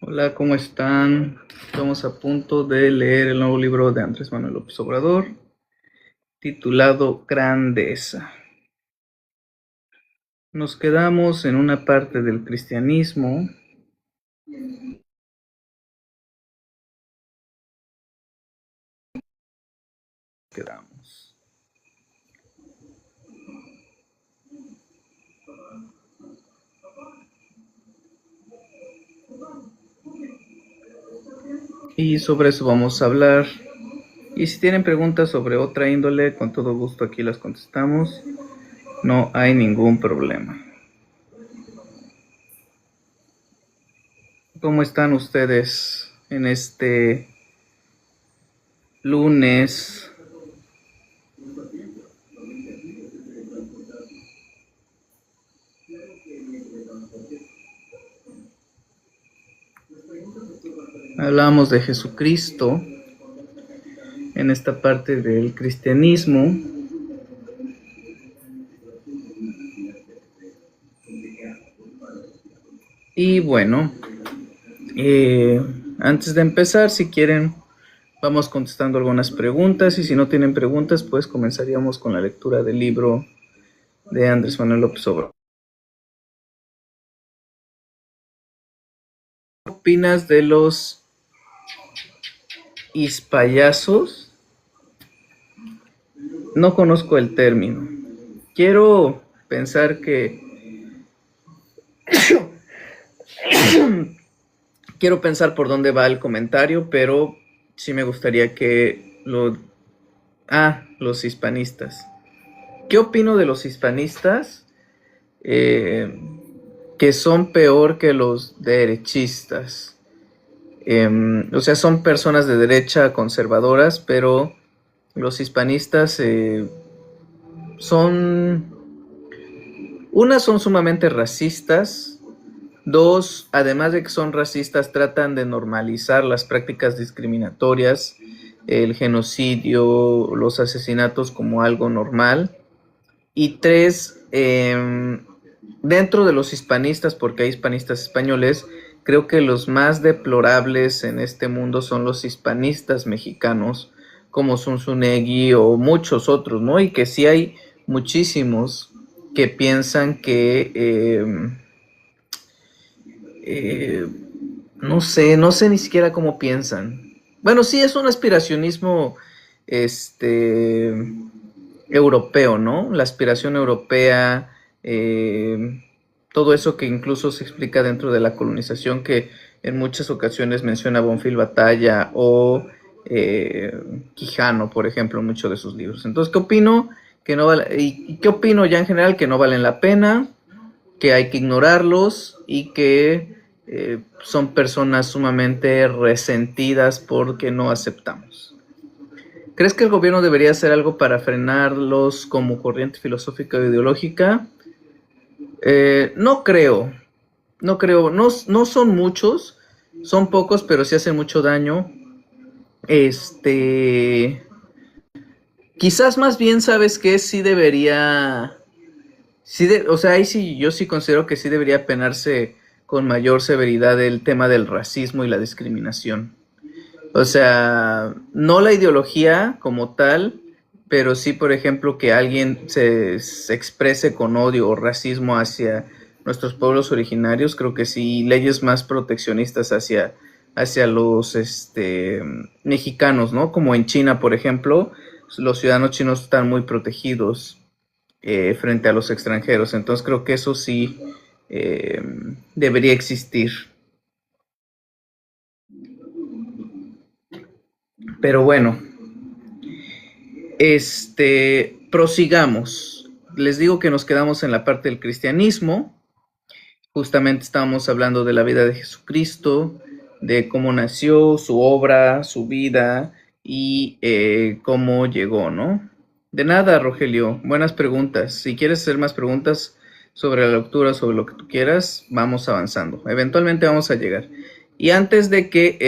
Hola, ¿cómo están? Estamos a punto de leer el nuevo libro de Andrés Manuel López Obrador, titulado Grandeza. Nos quedamos en una parte del cristianismo. Quedamos. Y sobre eso vamos a hablar. Y si tienen preguntas sobre otra índole, con todo gusto aquí las contestamos. No hay ningún problema. ¿Cómo están ustedes en este lunes? Hablamos de Jesucristo en esta parte del cristianismo. Y bueno, antes de empezar, si quieren, vamos contestando algunas preguntas, y si no tienen preguntas, pues comenzaríamos con la lectura del libro de Andrés Manuel López Obrador. ¿Qué opinas de los hispayazos? No conozco el término. Quiero pensar que quiero pensar por dónde va el comentario, pero sí me gustaría que los hispanistas. ¿Qué opino de los hispanistas? Que son peor que los derechistas. O sea, son personas de derecha conservadoras, pero los hispanistas son sumamente racistas. Dos, además de que son racistas, tratan de normalizar las prácticas discriminatorias, el genocidio, los asesinatos como algo normal. Y tres, dentro de los hispanistas, porque hay hispanistas españoles, creo que los más deplorables en este mundo son los hispanistas mexicanos, como Zunzunegui o muchos otros, ¿no? Y que sí hay muchísimos que piensan que no sé ni siquiera cómo piensan. Bueno, sí es un aspiracionismo europeo, ¿no? La aspiración europea, todo eso que incluso se explica dentro de la colonización, que en muchas ocasiones menciona Bonfil Batalla o Quijano, por ejemplo, en muchos de sus libros. Entonces, ¿qué opino? Que no vale, y qué opino ya en general, que no valen la pena, que hay que ignorarlos y que son personas sumamente resentidas porque no aceptamos. ¿Crees que el gobierno debería hacer algo para frenarlos como corriente filosófica o ideológica? No creo, no son muchos, son pocos, pero sí hacen mucho daño. Quizás más bien, ¿sabes qué? Sí debería, o sea, ahí sí, yo sí considero que sí debería penarse con mayor severidad el tema del racismo y la discriminación. O sea, no la ideología como tal, pero sí, por ejemplo, que alguien se exprese con odio o racismo hacia nuestros pueblos originarios. Creo que sí, leyes más proteccionistas hacia los mexicanos, ¿no? Como en China, por ejemplo, los ciudadanos chinos están muy protegidos frente a los extranjeros. Entonces creo que eso sí debería existir. Pero bueno, prosigamos. Les digo que nos quedamos en la parte del cristianismo. Justamente estábamos hablando de la vida de Jesucristo, de cómo nació, su obra, su vida y cómo llegó, ¿no? De nada, Rogelio. Buenas preguntas. Si quieres hacer más preguntas sobre la lectura, sobre lo que tú quieras, vamos avanzando. Eventualmente vamos a llegar. Y antes de que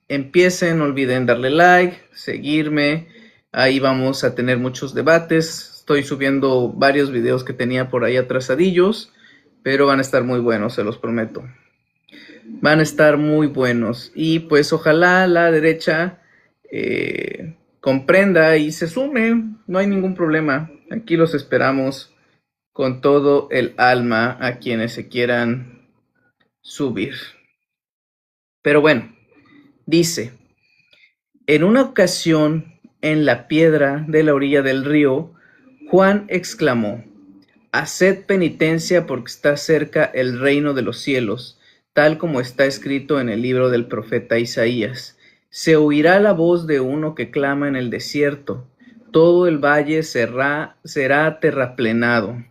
empiecen, no olviden darle like, seguirme. Ahí vamos a tener muchos debates. Estoy subiendo varios videos que tenía por ahí atrasadillos, pero van a estar muy buenos, se los prometo. Van a estar muy buenos. Y pues ojalá la derecha comprenda y se sume. No hay ningún problema. Aquí los esperamos con todo el alma a quienes se quieran subir. Pero bueno, dice, en una ocasión en la piedra de la orilla del río, Juan exclamó, haced penitencia porque está cerca el reino de los cielos, tal como está escrito en el libro del profeta Isaías. Se oirá la voz de uno que clama en el desierto, todo el valle será terraplenado.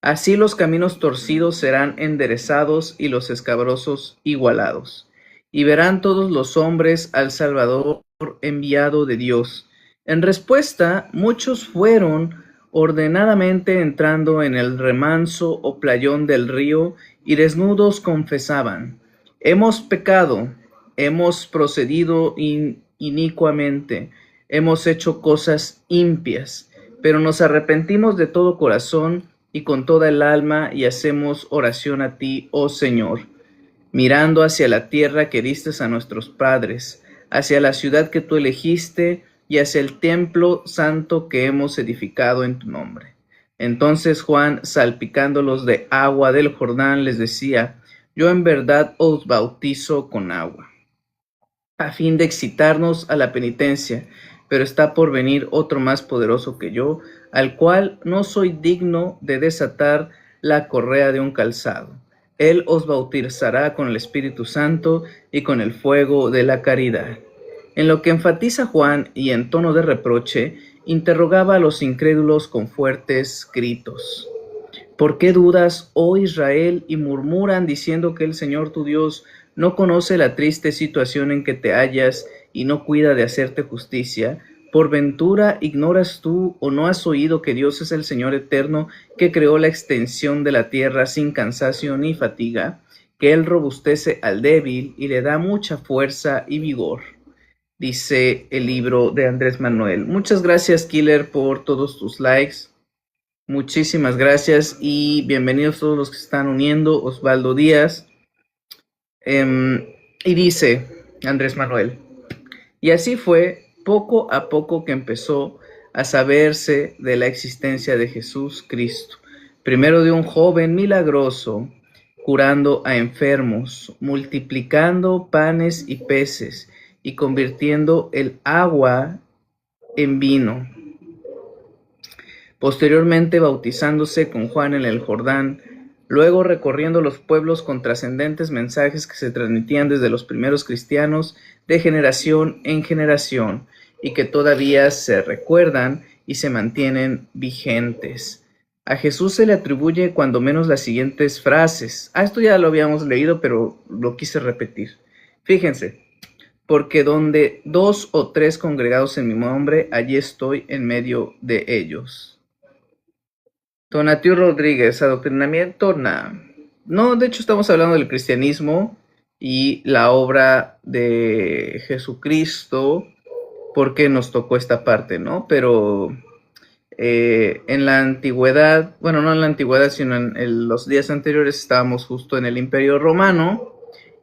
Así los caminos torcidos serán enderezados y los escabrosos igualados. Y verán todos los hombres al Salvador enviado de Dios. En respuesta, muchos fueron ordenadamente entrando en el remanso o playón del río y desnudos confesaban, hemos pecado, hemos procedido inicuamente, hemos hecho cosas impias, pero nos arrepentimos de todo corazón y con toda el alma y hacemos oración a ti, oh Señor, mirando hacia la tierra que diste a nuestros padres, hacia la ciudad que tú elegiste y hacia el templo santo que hemos edificado en tu nombre. Entonces Juan, salpicándolos de agua del Jordán, les decía, yo en verdad os bautizo con agua, a fin de excitarnos a la penitencia, pero está por venir otro más poderoso que yo, al cual no soy digno de desatar la correa de un calzado. Él os bautizará con el Espíritu Santo y con el fuego de la caridad. En lo que enfatiza Juan y en tono de reproche, interrogaba a los incrédulos con fuertes gritos. ¿Por qué dudas, oh Israel, y murmuran diciendo que el Señor tu Dios no conoce la triste situación en que te hallas y no cuida de hacerte justicia? ¿Por ventura ignoras tú o no has oído que Dios es el Señor eterno que creó la extensión de la tierra sin cansancio ni fatiga, que Él robustece al débil y le da mucha fuerza y vigor? Dice el libro de Andrés Manuel. Muchas gracias, Killer, por todos tus likes. Muchísimas gracias y bienvenidos todos los que se están uniendo. Osvaldo Díaz. Y dice Andrés Manuel, y así fue poco a poco que empezó a saberse de la existencia de Jesús Cristo. Primero de un joven milagroso, curando a enfermos, multiplicando panes y peces y convirtiendo el agua en vino. Posteriormente bautizándose con Juan en el Jordán, luego recorriendo los pueblos con trascendentes mensajes que se transmitían desde los primeros cristianos de generación en generación y que todavía se recuerdan y se mantienen vigentes. A Jesús se le atribuye cuando menos las siguientes frases. Esto ya lo habíamos leído, pero lo quise repetir. Fíjense, porque donde 2 o 3 congregados en mi nombre, allí estoy en medio de ellos. Tonatiuh Rodríguez, adoctrinamiento, nada. No, de hecho estamos hablando del cristianismo y la obra de Jesucristo, porque nos tocó esta parte, ¿no? Pero en la antigüedad, bueno, no en la antigüedad, sino en los días anteriores estábamos justo en el Imperio Romano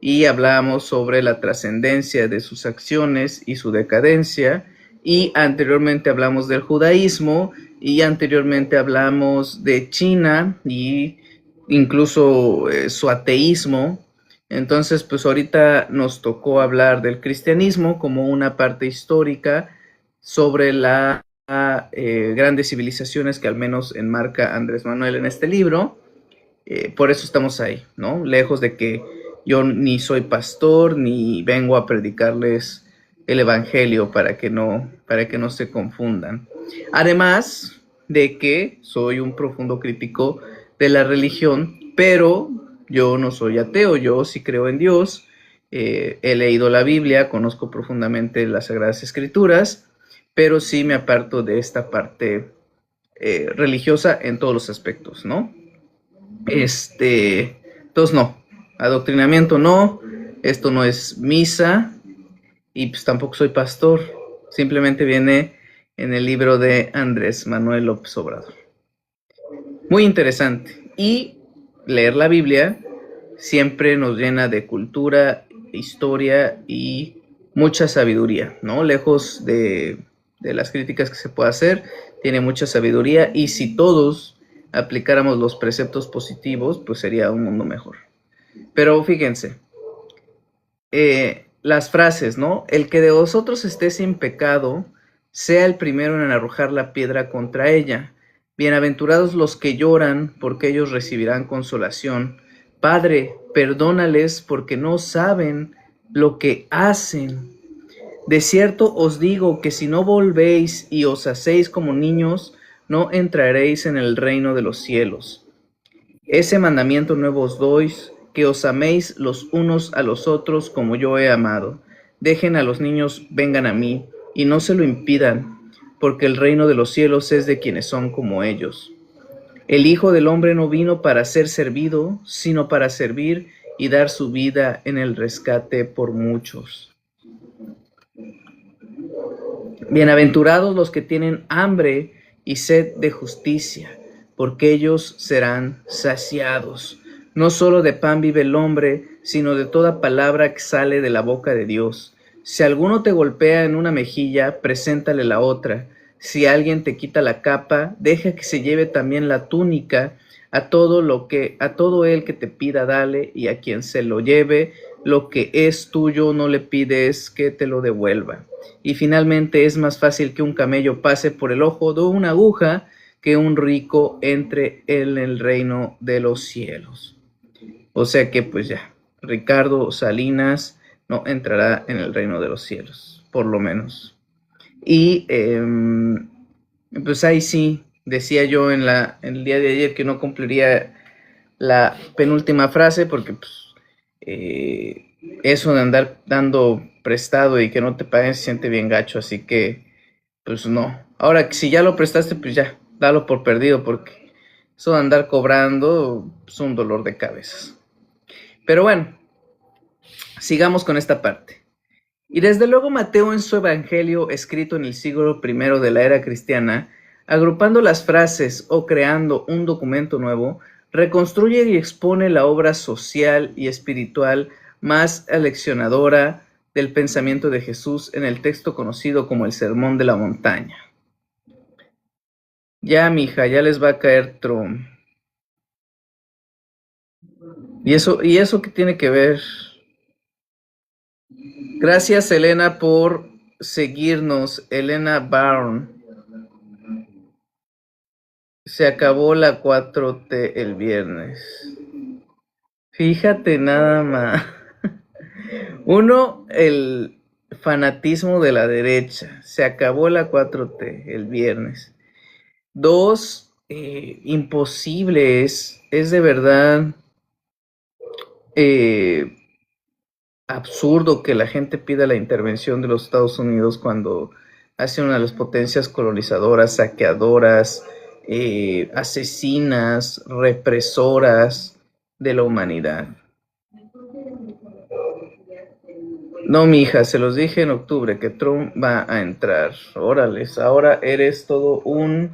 y hablábamos sobre la trascendencia de sus acciones y su decadencia, y anteriormente hablamos del judaísmo, y anteriormente hablamos de China y incluso su ateísmo. Entonces, pues ahorita nos tocó hablar del cristianismo como una parte histórica sobre las grandes civilizaciones que al menos enmarca Andrés Manuel en este libro. Por eso estamos ahí, ¿no? Lejos de que yo ni soy pastor ni vengo a predicarles el evangelio para que no se confundan. Además de que soy un profundo crítico de la religión, pero yo no soy ateo, yo sí creo en Dios, he leído la Biblia, conozco profundamente las Sagradas Escrituras, pero sí me aparto de esta parte religiosa en todos los aspectos, ¿no? Entonces no, adoctrinamiento no, esto no es misa y pues tampoco soy pastor, simplemente viene en el libro de Andrés Manuel López Obrador. Muy interesante. Y leer la Biblia siempre nos llena de cultura, historia y mucha sabiduría, ¿no? Lejos de las críticas que se pueda hacer, tiene mucha sabiduría y si todos aplicáramos los preceptos positivos, pues sería un mundo mejor. Pero fíjense, las frases, ¿no? El que de vosotros esté sin pecado, sea el primero en arrojar la piedra contra ella. Bienaventurados los que lloran, porque ellos recibirán consolación. Padre, perdónales porque no saben lo que hacen. De cierto os digo que si no volvéis y os hacéis como niños, no entraréis en el reino de los cielos. Ese mandamiento nuevo os doy, que os améis los unos a los otros como yo he amado. Dejen a los niños, vengan a mí, y no se lo impidan, porque el reino de los cielos es de quienes son como ellos. El Hijo del Hombre no vino para ser servido, sino para servir y dar su vida en el rescate por muchos. Bienaventurados los que tienen hambre y sed de justicia, porque ellos serán saciados. No solo de pan vive el hombre, sino de toda palabra que sale de la boca de Dios. Si alguno te golpea en una mejilla, preséntale la otra. Si alguien te quita la capa, deja que se lleve también la túnica. A todo el que te pida dale, y a quien se lo lleve lo que es tuyo no le pides que te lo devuelva. Y finalmente es más fácil que un camello pase por el ojo de una aguja que un rico entre en el reino de los cielos. O sea que pues ya, Ricardo Salinas no entrará en el reino de los cielos, por lo menos. Y pues ahí sí, decía yo en el día de ayer que no cumpliría la penúltima frase porque pues, eso de andar dando prestado y que no te paguen se siente bien gacho, así que pues no. Ahora, si ya lo prestaste, pues ya, dalo por perdido porque eso de andar cobrando es un dolor de cabezas. Pero bueno, sigamos con esta parte. Y desde luego Mateo en su evangelio escrito en el siglo I de la era cristiana, agrupando las frases o creando un documento nuevo, reconstruye y expone la obra social y espiritual más aleccionadora del pensamiento de Jesús en el texto conocido como el Sermón de la Montaña. Ya, mija, ya les va a caer Trump. ¿Y eso qué tiene que ver? Gracias, Elena, por seguirnos. Elena Brown. Se acabó la 4T el viernes. Fíjate nada más. Uno, el fanatismo de la derecha. Se acabó la 4T el viernes. Dos, imposible. Es de verdad absurdo que la gente pida la intervención de los Estados Unidos cuando hace una de las potencias colonizadoras, saqueadoras, asesinas, represoras de la humanidad. No, mija, se los dije en octubre que Trump va a entrar. Órales, ahora eres todo un...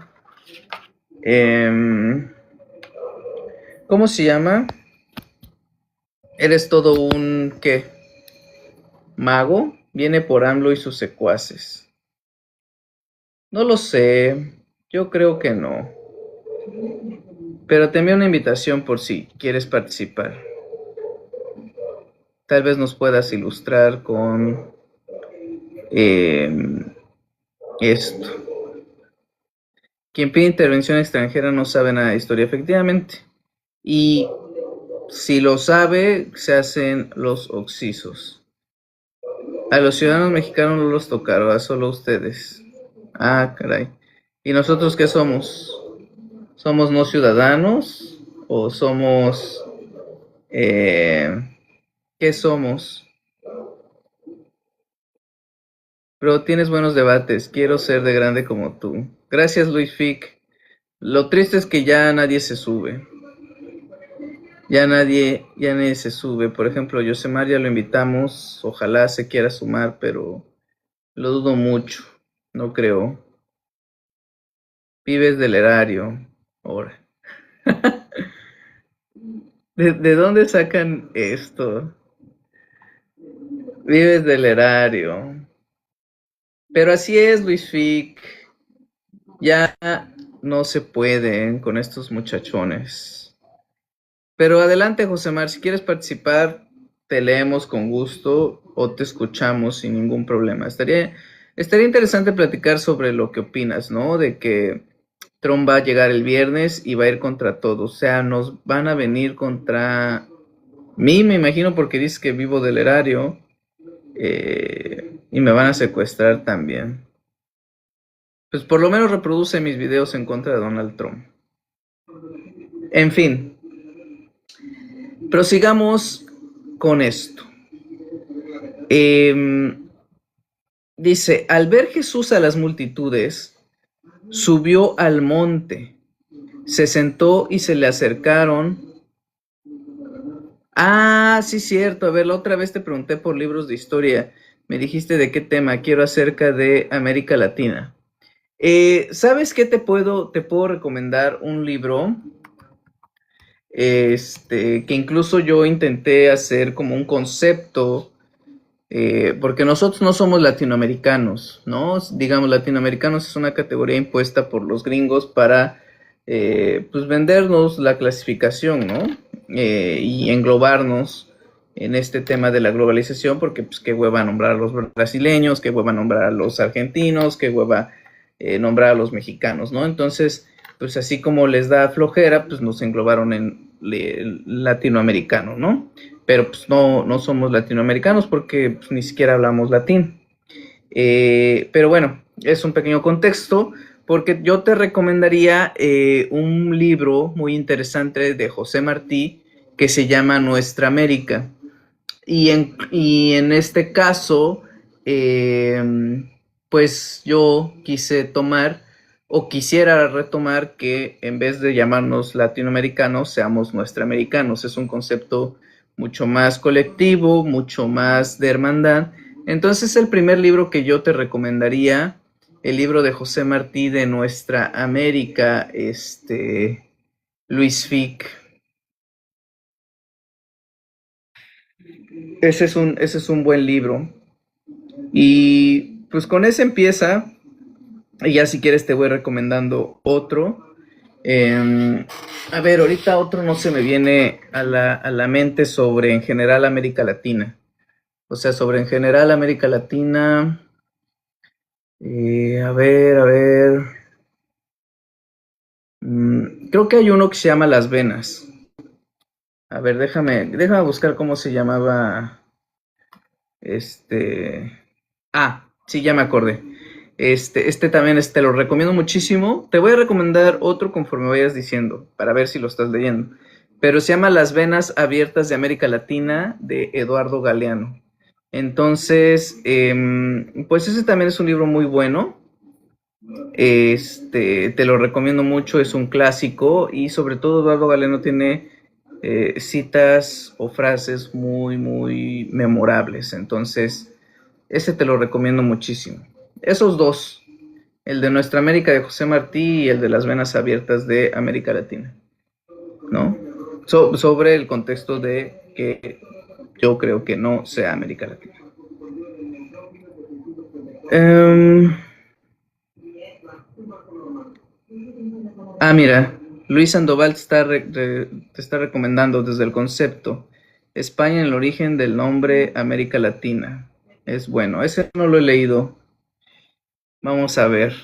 ¿cómo se llama? Eres todo un... ¿qué? ¿Mago? Viene por AMLO y sus secuaces. No lo sé, yo creo que no. Pero te envío una invitación por si quieres participar. Tal vez nos puedas ilustrar con esto. Quien pide intervención extranjera no sabe nada de historia, efectivamente. Y si lo sabe, se hacen los oxisos. A los ciudadanos mexicanos no los tocaron, a solo ustedes. Ah, caray. ¿Y nosotros qué somos? ¿Somos no ciudadanos? ¿O somos... ¿qué somos? Pero tienes buenos debates. Quiero ser de grande como tú. Gracias, Luis Fick. Lo triste es que ya nadie se sube. Ya nadie se sube. Por ejemplo, Yosemar ya lo invitamos. Ojalá se quiera sumar, pero lo dudo mucho. No creo. Vives del erario. Ahora. ¿De dónde sacan esto? Vives del erario. Pero así es, Luis Fick. Ya no se pueden con estos muchachones. Pero adelante, Josemar, si quieres participar, te leemos con gusto o te escuchamos sin ningún problema. Estaría interesante platicar sobre lo que opinas, ¿no? De que Trump va a llegar el viernes y va a ir contra todos. O sea, nos van a venir contra mí, me imagino, porque dices que vivo del erario. Y me van a secuestrar también. Pues por lo menos reproduce mis videos en contra de Donald Trump. En fin, prosigamos con esto. Dice, al ver Jesús a las multitudes, subió al monte, se sentó y se le acercaron. Ah, sí, cierto. A ver, la otra vez te pregunté por libros de historia. Me dijiste de qué tema. Quiero acerca de América Latina. ¿Sabes qué te puedo recomendar un libro? Que incluso yo intenté hacer como un concepto, porque nosotros no somos latinoamericanos, ¿no? Digamos, latinoamericanos es una categoría impuesta por los gringos para, pues, vendernos la clasificación, ¿no? Y englobarnos en este tema de la globalización, porque, pues, qué hueva nombrar a los brasileños, qué hueva nombrar a los argentinos, qué hueva nombrar a los mexicanos, ¿no? Entonces, pues así como les da flojera, pues nos englobaron en latinoamericano, ¿no? Pero pues no somos latinoamericanos porque pues, ni siquiera hablamos latín. Pero bueno, es un pequeño contexto porque yo te recomendaría un libro muy interesante de José Martí que se llama Nuestra América. Y en este caso, pues yo quise tomar o quisiera retomar que en vez de llamarnos latinoamericanos, seamos nuestraamericanos. Es un concepto mucho más colectivo, mucho más de hermandad. Entonces el primer libro que yo te recomendaría, el libro de José Martí de Nuestra América, Luis Fick. Ese es un buen libro. Y pues con ese empieza. Y ya si quieres te voy recomendando otro. A ver, ahorita otro no se me viene a la mente sobre en general América Latina. O sea, sobre en general América Latina. A ver. Creo que hay uno que se llama Las Venas. A ver, déjame buscar cómo se llamaba. Sí, ya me acordé. También te lo recomiendo muchísimo. Te voy a recomendar otro conforme vayas diciendo, para ver si lo estás leyendo. Pero se llama Las Venas Abiertas de América Latina, de Eduardo Galeano. Entonces, pues ese también es un libro muy bueno. Te lo recomiendo mucho, es un clásico y sobre todo Eduardo Galeano tiene citas o frases muy, muy memorables. Entonces, ese te lo recomiendo muchísimo. Esos dos, el de Nuestra América de José Martí y el de Las Venas Abiertas de América Latina, ¿no? Sobre el contexto de que yo creo que no sea América Latina. Mira, Luis Sandoval te está recomendando desde el concepto España en el origen del nombre América Latina. Es bueno, ese no lo he leído. Vamos a ver.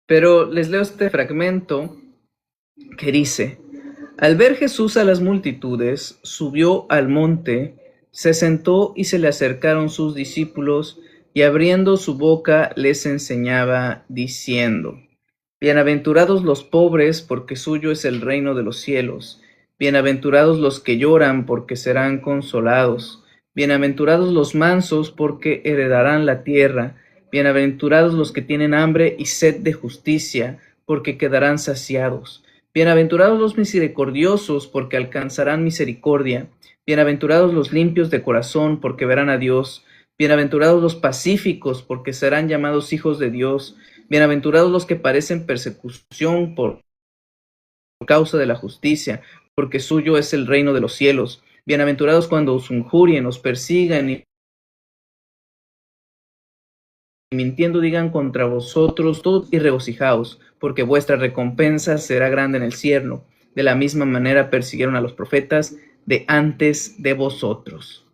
Pero les leo este fragmento que dice, al ver Jesús a las multitudes, subió al monte, se sentó y se le acercaron sus discípulos, y abriendo su boca les enseñaba, diciendo, bienaventurados los pobres, porque suyo es el reino de los cielos. Bienaventurados los que lloran, porque serán consolados. Bienaventurados los mansos, porque heredarán la tierra. Bienaventurados los que tienen hambre y sed de justicia, porque quedarán saciados. Bienaventurados los misericordiosos, porque alcanzarán misericordia. Bienaventurados los limpios de corazón, porque verán a Dios. Bienaventurados los pacíficos, porque serán llamados hijos de Dios. Bienaventurados los que padecen persecución por causa de la justicia, porque suyo es el reino de los cielos. Bienaventurados cuando os injurien, os persigan y mintiendo digan contra vosotros todos y regocijaos, porque vuestra recompensa será grande en el cielo. De la misma manera persiguieron a los profetas de antes de vosotros.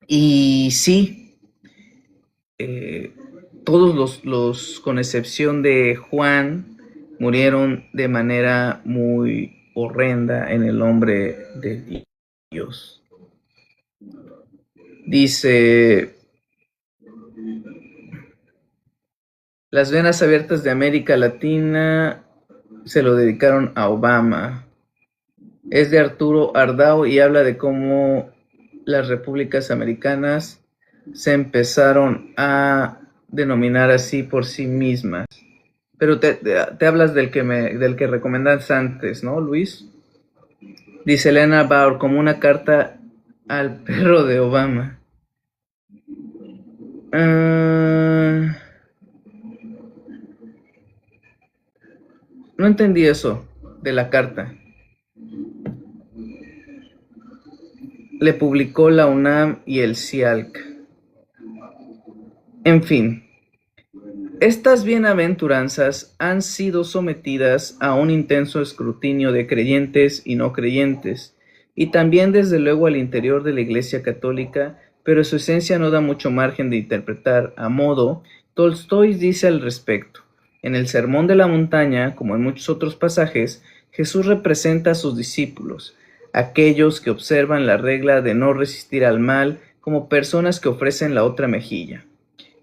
Y sí, todos los, con excepción de Juan, murieron de manera muy horrenda en el nombre de Dios. Dice: las venas abiertas de América Latina se lo dedicaron a Obama. Es de Arturo Ardao y habla de cómo las repúblicas americanas se empezaron a denominar así por sí mismas. Pero te hablas del que recomendaste antes, ¿no, Luis? Dice Elena Bauer, como una carta al perro de Obama. No entendí eso de la carta. Le publicó la UNAM y el CIALC. En fin, estas bienaventuranzas han sido sometidas a un intenso escrutinio de creyentes y no creyentes, y también desde luego al interior de la Iglesia Católica, pero su esencia no da mucho margen de interpretar a modo. Tolstói dice al respecto: en el Sermón de la Montaña, como en muchos otros pasajes, Jesús representa a sus discípulos, aquellos que observan la regla de no resistir al mal, como personas que ofrecen la otra mejilla,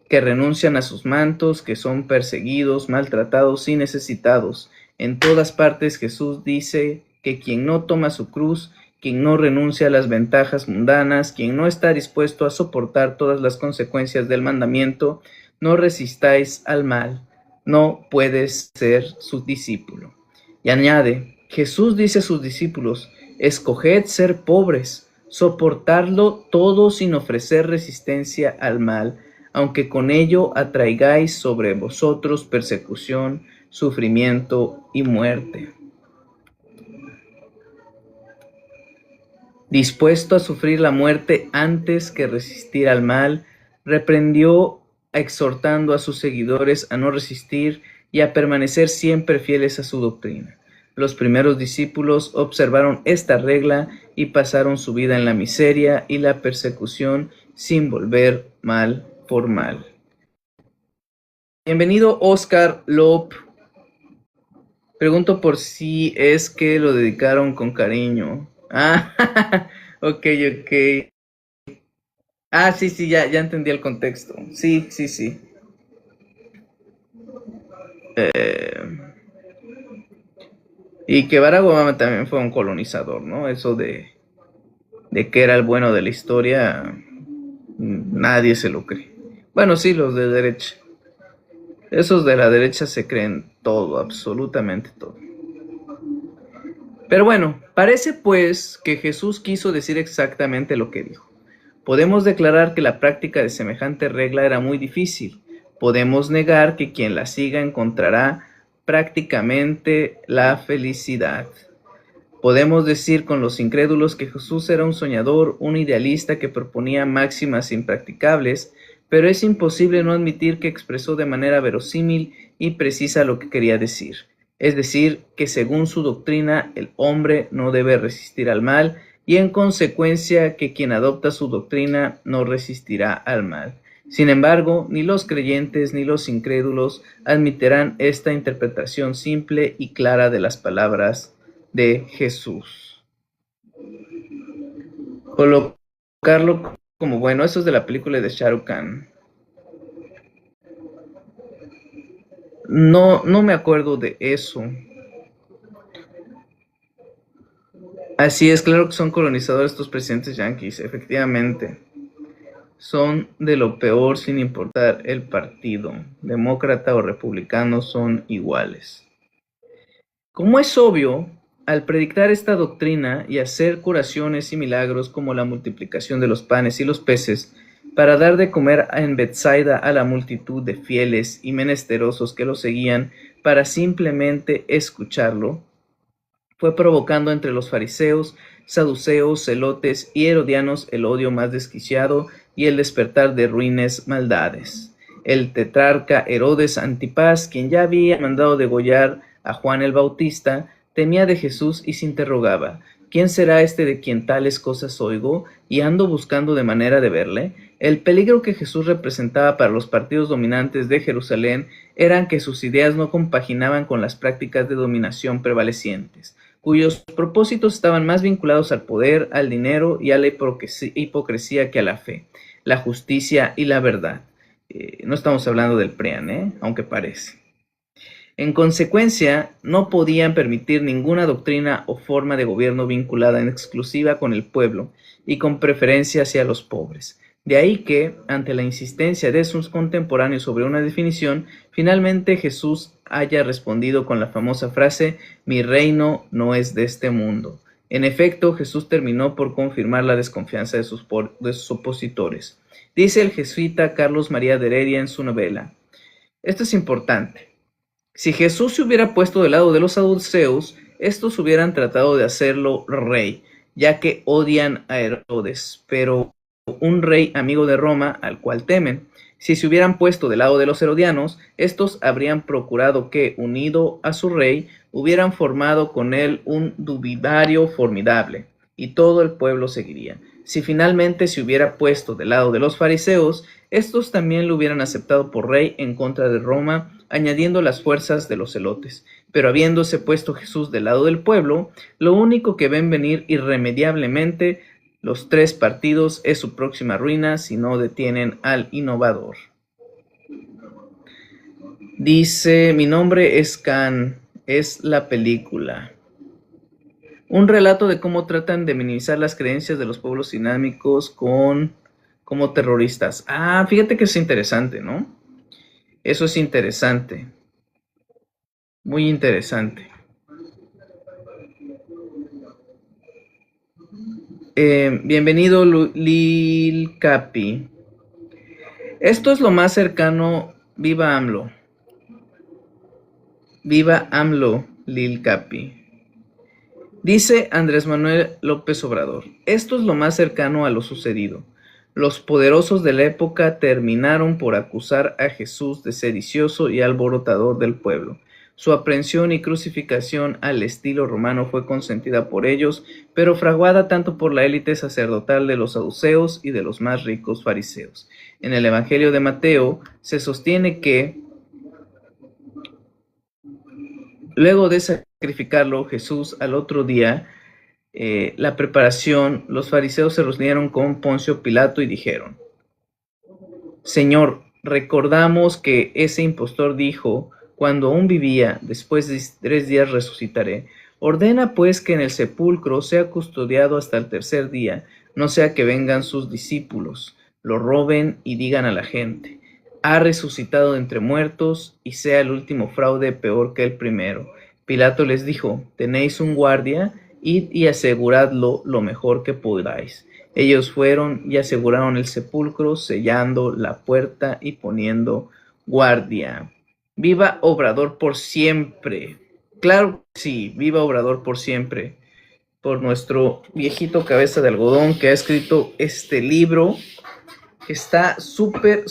que renuncian a sus mantos, que son perseguidos, maltratados y necesitados. En todas partes Jesús dice que quien no toma su cruz, quien no renuncia a las ventajas mundanas, quien no está dispuesto a soportar todas las consecuencias del mandamiento, no resistáis al mal, no puedes ser su discípulo. Y añade: Jesús dice a sus discípulos: escoged ser pobres, soportarlo todo sin ofrecer resistencia al mal, aunque con ello atraigáis sobre vosotros persecución, sufrimiento y muerte. Dispuesto a sufrir la muerte antes que resistir al mal, reprendió exhortando a sus seguidores a no resistir y a permanecer siempre fieles a su doctrina. Los primeros discípulos observaron esta regla y pasaron su vida en la miseria y la persecución sin volver mal por mal. Bienvenido, Oscar Lop. Pregunto por si es que lo dedicaron con cariño. Ah, ok. Ah, sí, ya entendí el contexto. Sí. Y que Barack Obama también fue un colonizador, ¿no? Eso de que era el bueno de la historia, nadie se lo cree. Bueno, sí, los de derecha. Esos de la derecha se creen todo, absolutamente todo. Pero bueno, parece pues que Jesús quiso decir exactamente lo que dijo. Podemos declarar que la práctica de semejante regla era muy difícil. Podemos negar que quien la siga encontrará prácticamente la felicidad. Podemos decir con los incrédulos que Jesús era un soñador, un idealista que proponía máximas impracticables, pero es imposible no admitir que expresó de manera verosímil y precisa lo que quería decir. Es decir, que según su doctrina el hombre no debe resistir al mal y en consecuencia que quien adopta su doctrina no resistirá al mal. Sin embargo, ni los creyentes ni los incrédulos admitirán esta interpretación simple y clara de las palabras de Jesús. Colocarlo como bueno, eso es de la película de Shah Rukh Khan. No me acuerdo de eso. Así es, claro que son colonizadores estos presidentes yanquis, efectivamente. Son de lo peor sin importar el partido, demócrata o republicano, son iguales. Como es obvio, al predicar esta doctrina y hacer curaciones y milagros como la multiplicación de los panes y los peces, para dar de comer en Betsaida a la multitud de fieles y menesterosos que lo seguían para simplemente escucharlo, fue provocando entre los fariseos, saduceos, celotes y herodianos el odio más desquiciado y el despertar de ruines maldades. El tetrarca Herodes Antipas, quien ya había mandado degollar a Juan el Bautista, temía de Jesús y se interrogaba: ¿quién será este de quien tales cosas oigo y ando buscando de manera de verle? El peligro que Jesús representaba para los partidos dominantes de Jerusalén era que sus ideas no compaginaban con las prácticas de dominación prevalecientes, cuyos propósitos estaban más vinculados al poder, al dinero y a la hipocresía que a la fe, la justicia y la verdad. No estamos hablando del PRIAN, aunque parece. En consecuencia, no podían permitir ninguna doctrina o forma de gobierno vinculada en exclusiva con el pueblo y con preferencia hacia los pobres. De ahí que, ante la insistencia de sus contemporáneos sobre una definición, finalmente Jesús haya respondido con la famosa frase: «Mi reino no es de este mundo». En efecto, Jesús terminó por confirmar la desconfianza de sus opositores. Dice el jesuita Carlos María de Heredia en su novela: «Esto es importante. Si Jesús se hubiera puesto del lado de los saduceos, estos hubieran tratado de hacerlo rey, ya que odian a Herodes, pero un rey amigo de Roma al cual temen. Si se hubieran puesto del lado de los herodianos, estos habrían procurado que, unido a su rey, hubieran formado con él un duvidario formidable, y todo el pueblo seguiría. Si finalmente se hubiera puesto del lado de los fariseos, estos también lo hubieran aceptado por rey en contra de Roma, añadiendo las fuerzas de los celotes. Pero habiéndose puesto Jesús del lado del pueblo, lo único que ven venir irremediablemente los tres partidos es su próxima ruina si no detienen al innovador». Dice: «Mi nombre es Can, es la película. Un relato de cómo tratan de minimizar las creencias de los pueblos islámicos como terroristas». Ah, fíjate que es interesante, ¿no? Eso es interesante. Muy interesante. Bienvenido, Lil Capi. Esto es lo más cercano. Viva AMLO. Viva AMLO, Lil Capi. Dice Andrés Manuel López Obrador: esto es lo más cercano a lo sucedido. Los poderosos de la época terminaron por acusar a Jesús de sedicioso y alborotador del pueblo. Su aprehensión y crucificación al estilo romano fue consentida por ellos, pero fraguada tanto por la élite sacerdotal de los saduceos y de los más ricos fariseos. En el Evangelio de Mateo se sostiene que, luego de sacrificarlo Jesús al otro día, la preparación, los fariseos se reunieron con Poncio Pilato y dijeron: «Señor, recordamos que ese impostor dijo, cuando aún vivía, después de 3 días resucitaré. Ordena pues que en el sepulcro sea custodiado hasta el tercer día, no sea que vengan sus discípulos, lo roben y digan a la gente: ha resucitado de entre muertos, y sea el último fraude peor que el primero». Pilato les dijo: «Tenéis un guardia, id y aseguradlo lo mejor que podáis». Ellos fueron y aseguraron el sepulcro, sellando la puerta y poniendo guardia. ¡Viva Obrador por siempre! Claro que sí, viva Obrador por siempre. Por nuestro viejito cabeza de algodón que ha escrito este libro, que está súper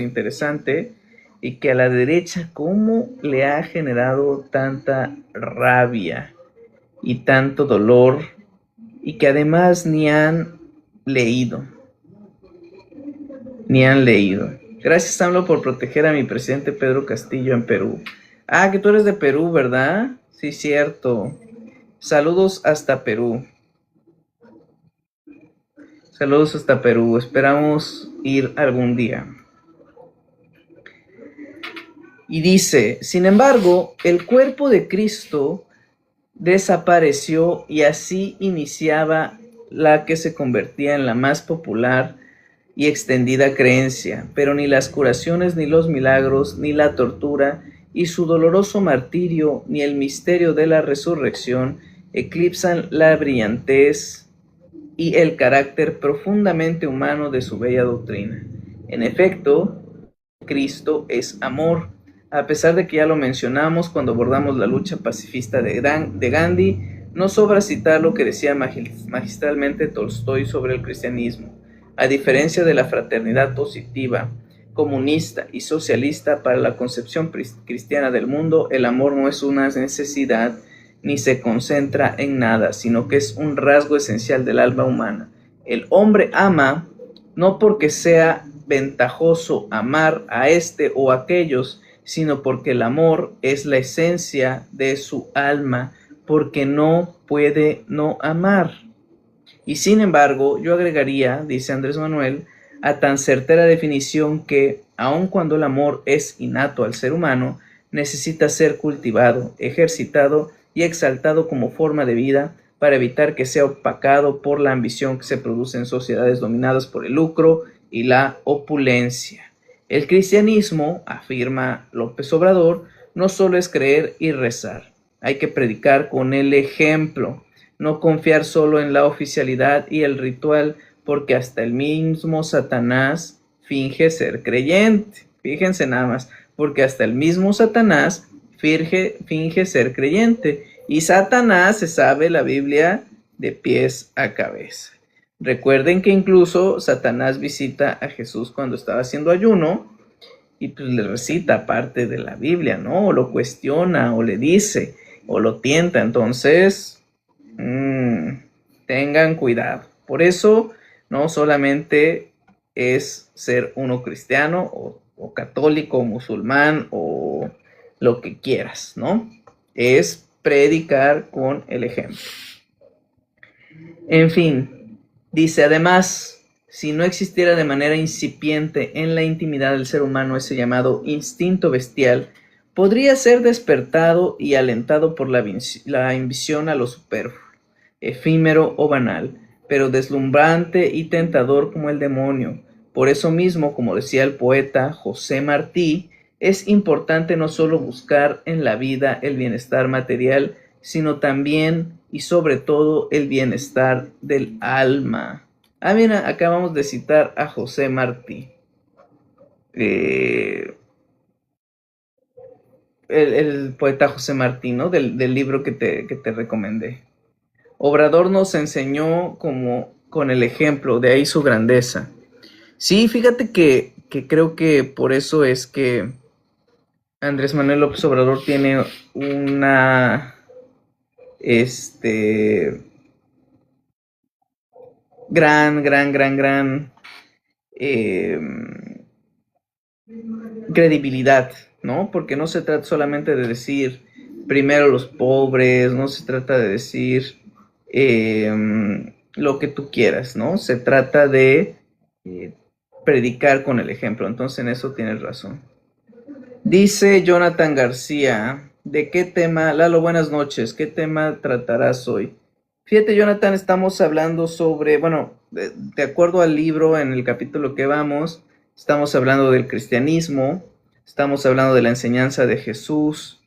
interesante, y que a la derecha cómo le ha generado tanta rabia y tanto dolor, y que además ni han leído. Gracias, AMLO, por proteger a mi presidente Pedro Castillo en Perú. Ah, que tú eres de Perú, ¿verdad? Sí, cierto. Saludos hasta Perú. Esperamos ir algún día. Y dice: sin embargo, el cuerpo de Cristo desapareció, y así iniciaba la que se convertía en la más popular y extendida creencia. Pero ni las curaciones, ni los milagros, ni la tortura y su doloroso martirio, ni el misterio de la resurrección eclipsan la brillantez y el carácter profundamente humano de su bella doctrina. En efecto, Cristo es amor. A pesar de que ya lo mencionamos cuando abordamos la lucha pacifista de Gandhi, no sobra citar lo que decía magistralmente Tolstoy sobre el cristianismo. A diferencia de la fraternidad positiva, comunista y socialista, para la concepción cristiana del mundo, el amor no es una necesidad ni se concentra en nada, sino que es un rasgo esencial del alma humana. El hombre ama no porque sea ventajoso amar a este o aquellos, sino porque el amor es la esencia de su alma, porque no puede no amar. Y sin embargo, yo agregaría, dice Andrés Manuel, a tan certera definición que, aun cuando el amor es innato al ser humano, necesita ser cultivado, ejercitado y exaltado como forma de vida para evitar que sea opacado por la ambición que se produce en sociedades dominadas por el lucro y la opulencia. El cristianismo, afirma López Obrador, no solo es creer y rezar, hay que predicar con el ejemplo, no confiar solo en la oficialidad y el ritual, porque hasta el mismo Satanás finge ser creyente. Fíjense nada más, porque hasta el mismo Satanás finge ser creyente. Y Satanás se sabe la Biblia de pies a cabeza. Recuerden que incluso Satanás visita a Jesús cuando estaba haciendo ayuno y pues le recita parte de la Biblia, ¿no? O lo cuestiona, o le dice, o lo tienta. Entonces, tengan cuidado. Por eso, no solamente es ser uno cristiano, o católico, o musulmán, o lo que quieras, ¿no? Es predicar con el ejemplo. En fin, dice además, si no existiera de manera incipiente en la intimidad del ser humano ese llamado instinto bestial, podría ser despertado y alentado por la ambición a lo superfluo, efímero o banal, pero deslumbrante y tentador como el demonio. Por eso mismo, como decía el poeta José Martí, es importante no solo buscar en la vida el bienestar material, sino también y sobre todo el bienestar del alma. Mira, acabamos de citar a José Martí. El poeta José Martí, ¿no? Del libro que te recomendé. Obrador nos enseñó como con el ejemplo, de ahí su grandeza. Sí, fíjate que creo que por eso es que Andrés Manuel López Obrador tiene una gran credibilidad, ¿no? Porque no se trata solamente de decir primero los pobres, no se trata de decir lo que tú quieras, ¿no? Se trata de predicar con el ejemplo. Entonces en eso tienes razón. Dice Jonathan García, ¿de qué tema? Lalo, buenas noches, ¿qué tema tratarás hoy? Fíjate, Jonathan, estamos hablando sobre, bueno, de acuerdo al libro, en el capítulo que vamos, estamos hablando del cristianismo, estamos hablando de la enseñanza de Jesús,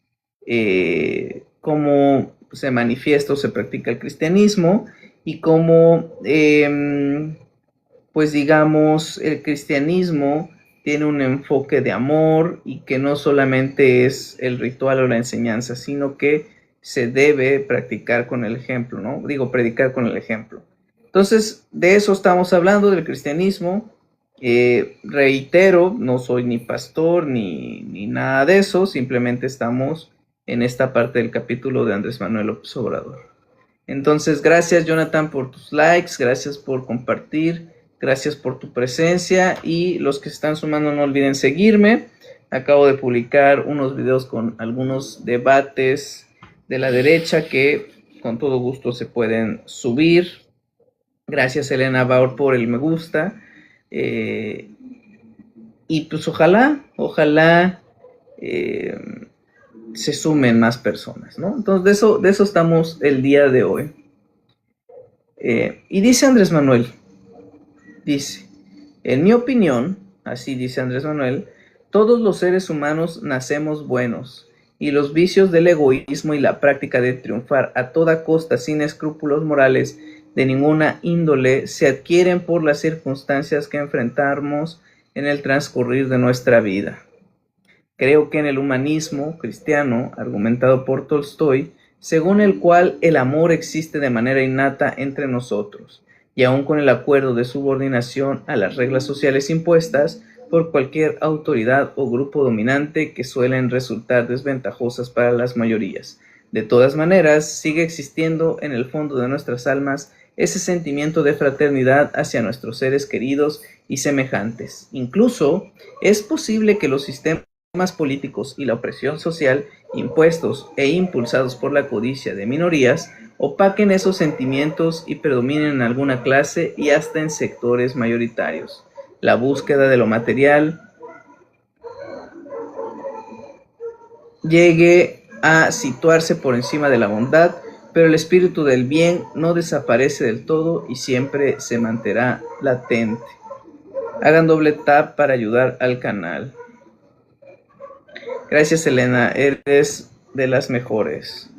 cómo se manifiesta o se practica el cristianismo y cómo, pues digamos, el cristianismo tiene un enfoque de amor y que no solamente es el ritual o la enseñanza, sino que se debe practicar con el ejemplo, ¿no? Digo, predicar con el ejemplo. Entonces, de eso estamos hablando, del cristianismo. Reitero, no soy ni pastor ni nada de eso, simplemente estamos en esta parte del capítulo de Andrés Manuel López Obrador. Entonces, gracias, Jonathan, por tus likes, gracias por compartir, gracias por tu presencia, y los que se están sumando no olviden seguirme. Acabo de publicar unos videos con algunos debates de la derecha que con todo gusto se pueden subir. Gracias, Elena Baur, por el me gusta. Y pues ojalá se sumen más personas, ¿no? Entonces de eso estamos el día de hoy. Y dice Andrés Manuel, dice, en mi opinión, así dice Andrés Manuel, todos los seres humanos nacemos buenos, y los vicios del egoísmo y la práctica de triunfar a toda costa sin escrúpulos morales de ninguna índole se adquieren por las circunstancias que enfrentamos en el transcurrir de nuestra vida. Creo que en el humanismo cristiano, argumentado por Tolstoy, según el cual el amor existe de manera innata entre nosotros, y aun con el acuerdo de subordinación a las reglas sociales impuestas por cualquier autoridad o grupo dominante que suelen resultar desventajosas para las mayorías. De todas maneras, sigue existiendo en el fondo de nuestras almas ese sentimiento de fraternidad hacia nuestros seres queridos y semejantes. Incluso es posible que los sistemas políticos y la opresión social, impuestos e impulsados por la codicia de minorías, opaquen esos sentimientos y predominen en alguna clase y hasta en sectores mayoritarios. La búsqueda de lo material llegue a situarse por encima de la bondad, pero el espíritu del bien no desaparece del todo y siempre se mantendrá latente. Hagan doble tap para ayudar al canal. Gracias, Elena, eres de las mejores.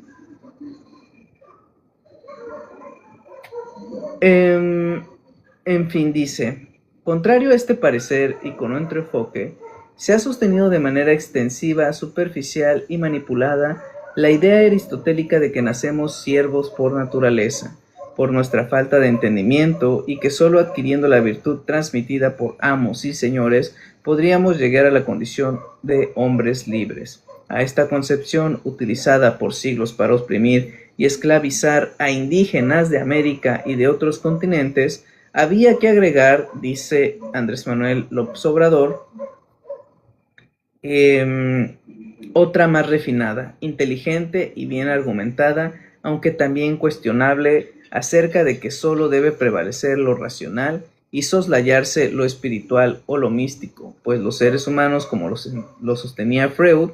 En fin, dice, contrario a este parecer y con otro enfoque, se ha sostenido de manera extensiva, superficial y manipulada la idea aristotélica de que nacemos siervos por naturaleza, por nuestra falta de entendimiento, y que sólo adquiriendo la virtud transmitida por amos y señores podríamos llegar a la condición de hombres libres. A esta concepción, utilizada por siglos para oprimir y esclavizar a indígenas de América y de otros continentes, había que agregar, dice Andrés Manuel López Obrador, otra más refinada, inteligente y bien argumentada, aunque también cuestionable, acerca de que solo debe prevalecer lo racional y soslayarse lo espiritual o lo místico, pues los seres humanos, como lo sostenía Freud,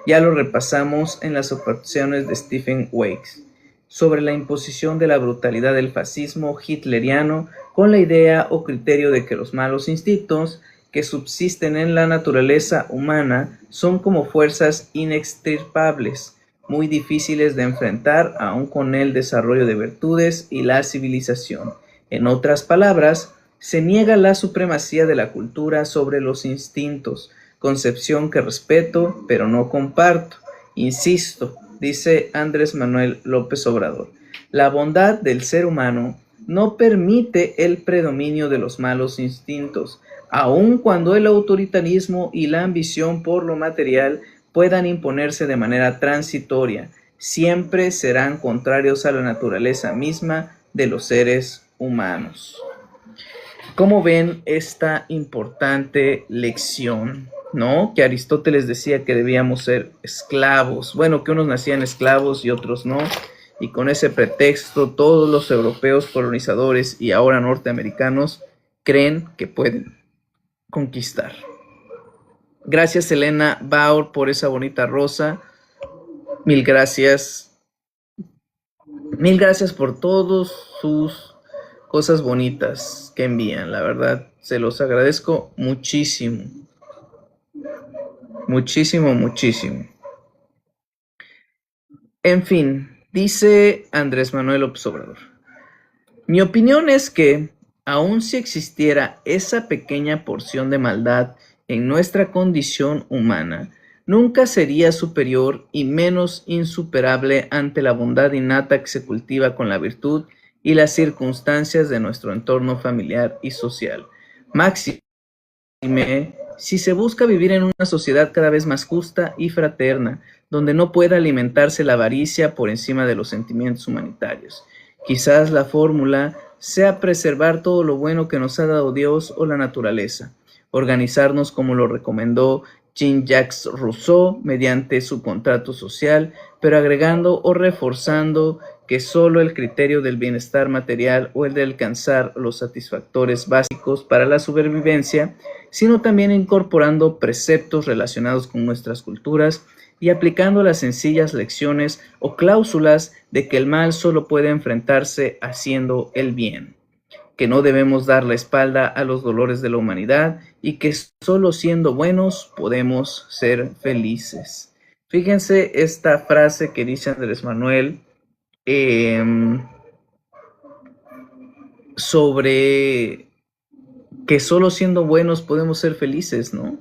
ya lo repasamos en las observaciones de Stephen Weeks, sobre la imposición de la brutalidad del fascismo hitleriano con la idea o criterio de que los malos instintos que subsisten en la naturaleza humana son como fuerzas inextirpables, muy difíciles de enfrentar aun con el desarrollo de virtudes y la civilización. En otras palabras, se niega la supremacía de la cultura sobre los instintos, concepción que respeto, pero no comparto. Insisto, dice Andrés Manuel López Obrador, la bondad del ser humano no permite el predominio de los malos instintos, aun cuando el autoritarismo y la ambición por lo material puedan imponerse de manera transitoria, siempre serán contrarios a la naturaleza misma de los seres humanos. ¿Cómo ven esta importante lección? ¿No? Que Aristóteles decía que debíamos ser esclavos. Bueno, que unos nacían esclavos y otros no. Y con ese pretexto, todos los europeos colonizadores y ahora norteamericanos creen que pueden conquistar. Gracias, Elena Baur, por esa bonita rosa. Mil gracias. Mil gracias por todos sus cosas bonitas que envían. La verdad, se los agradezco muchísimo. Muchísimo, muchísimo. En fin, dice Andrés Manuel López Obrador. Mi opinión es que, aun si existiera esa pequeña porción de maldad en nuestra condición humana, nunca sería superior y menos insuperable ante la bondad innata que se cultiva con la virtud y las circunstancias de nuestro entorno familiar y social. Máxime, si se busca vivir en una sociedad cada vez más justa y fraterna, donde no pueda alimentarse la avaricia por encima de los sentimientos humanitarios. Quizás la fórmula sea preservar todo lo bueno que nos ha dado Dios o la naturaleza, organizarnos como lo recomendó Jean-Jacques Rousseau mediante su contrato social, pero agregando o reforzando que solo el criterio del bienestar material o el de alcanzar los satisfactores básicos para la supervivencia, sino también incorporando preceptos relacionados con nuestras culturas y aplicando las sencillas lecciones o cláusulas de que el mal solo puede enfrentarse haciendo el bien, que no debemos dar la espalda a los dolores de la humanidad y que solo siendo buenos podemos ser felices. Fíjense esta frase que dice Andrés Manuel, sobre que solo siendo buenos podemos ser felices, ¿no?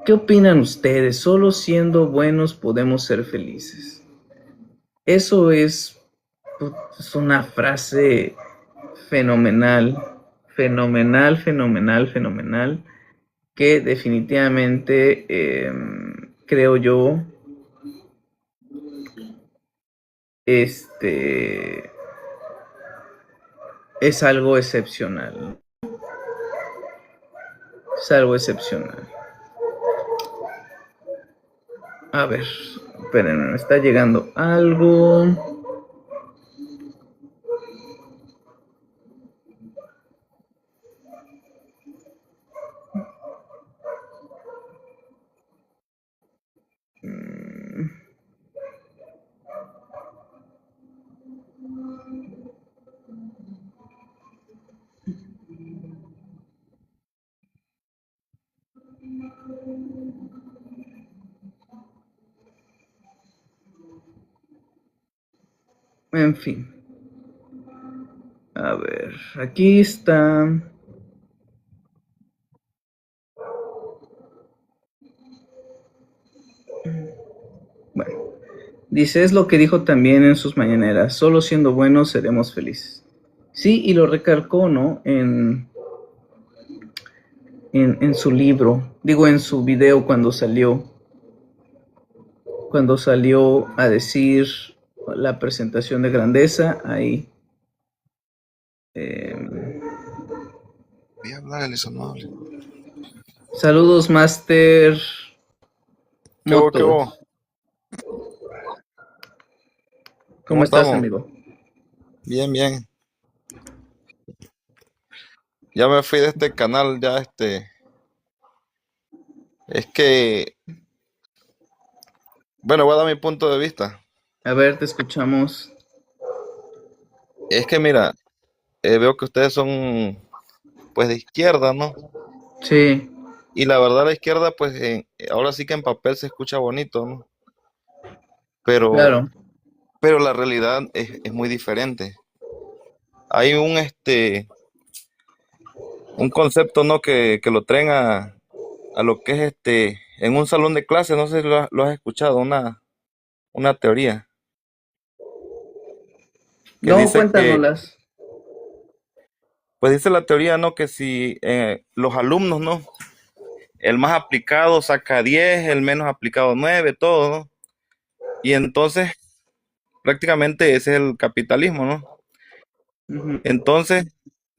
¿Qué opinan ustedes? Solo siendo buenos podemos ser felices. Eso es una frase fenomenal, fenomenal, fenomenal, fenomenal, que definitivamente creo yo, este, es algo excepcional, es algo excepcional. A ver, espérenme, me está llegando algo. Mm, En fin, a ver, aquí está. Bueno, dice, es lo que dijo también en sus mañaneras, solo siendo buenos seremos felices. Sí, y lo recalcó, ¿no? En su libro, digo, en su video cuando salió a decir la presentación de Grandeza, ahí. Eh, Voy a hablar, eso no hable. Saludos, Master ¿Qué hubo, qué Moto. hubo? ¿Cómo ¿Cómo estás, estamos? amigo? Bien, bien. Ya me fui de este canal, ya es que, bueno, voy a dar mi punto de vista. A ver, te escuchamos. Es que mira, veo que ustedes son, pues, de izquierda, ¿no? Sí, Y la verdad la izquierda, pues, ahora sí que en papel se escucha bonito, ¿no? Pero, claro. pero la realidad es muy diferente. Hay un concepto, ¿no? Que lo traen a lo que es en un salón de clases, no sé si lo has escuchado, una teoría que No, dice que, cuéntanoslas. pues dice la teoría, ¿no? Que si los alumnos, ¿no? El más aplicado saca 10, el menos aplicado 9, todo, ¿no? Y entonces, prácticamente ese es el capitalismo, ¿no? Ujú. Entonces,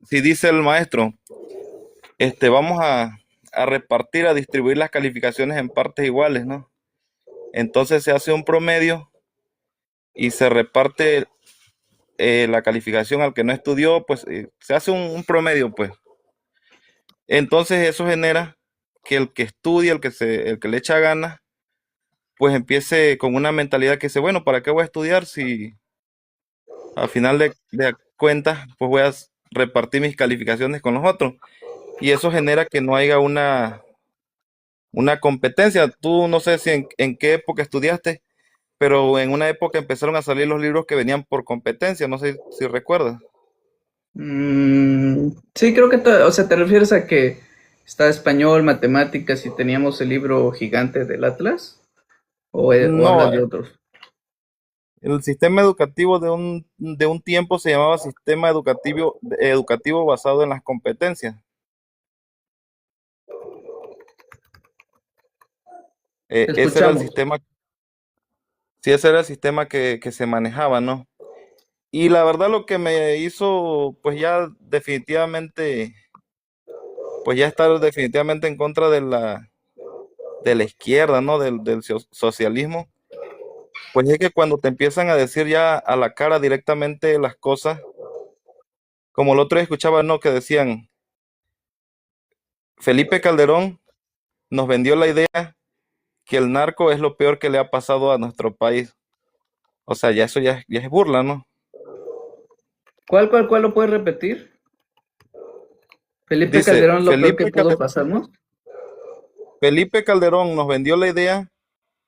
si dice el maestro, vamos a repartir, a distribuir las calificaciones en partes iguales, ¿no? Entonces se hace un promedio y se reparte la calificación al que no estudió, pues se hace un promedio, pues. Entonces eso genera que el que estudia, el que le echa ganas, pues empiece con una mentalidad que dice, bueno, ¿para qué voy a estudiar si al final de cuentas, pues voy a repartir mis calificaciones con los otros? Y eso genera que no haya una competencia. Tú no sé si en qué época estudiaste, pero en una época empezaron a salir los libros que venían por competencia, no sé si recuerdas. Sí, creo que, o sea, te refieres a que está español, matemáticas y teníamos el libro gigante del Atlas, o hablas No, de otros. el sistema educativo de un tiempo se llamaba sistema educativo basado en las competencias. Te Ese era el escuchamos. sistema, sí, ese era el sistema que se manejaba, ¿no? Y la verdad lo que me hizo, pues ya definitivamente, pues ya estar definitivamente en contra de la izquierda, ¿no? Del socialismo, pues es que cuando te empiezan a decir ya a la cara directamente las cosas, como el otro día escuchaba, ¿no? Que decían, Felipe Calderón nos vendió la idea que el narco es lo peor que le ha pasado a nuestro país. O sea, ya eso ya es burla, ¿no? ¿Cuál lo puedes repetir? Felipe Dice, Calderón, lo peor que pudo pasarnos. Felipe Calderón nos vendió la idea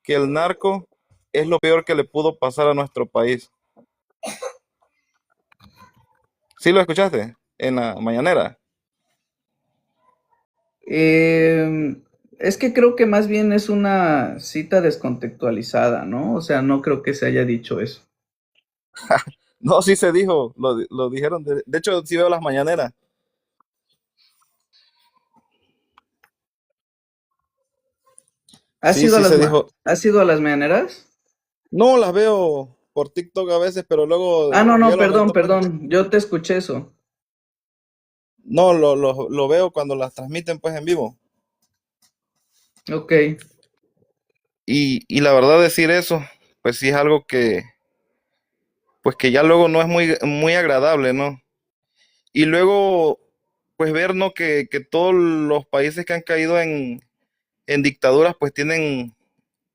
que el narco es lo peor que le pudo pasar a nuestro país. ¿Sí lo escuchaste en la mañanera? Es que creo que más bien es una cita descontextualizada, ¿no? O sea, no creo que se haya dicho eso. No, sí se dijo, lo dijeron. De hecho, sí veo las mañaneras. ¿Has Sí, ido a sí las se dijo. has ido a las mañaneras? No, las veo por TikTok a veces, pero luego Ah, no, no, viéndolo perdón, eventualmente. perdón. Yo te escuché eso. No, lo veo cuando las transmiten pues en vivo. Ok. Y la verdad decir eso, pues sí es algo pues que ya luego no es muy agradable, ¿no? Y luego, pues ver, ¿no? Que todos los países que han caído en dictaduras, pues tienen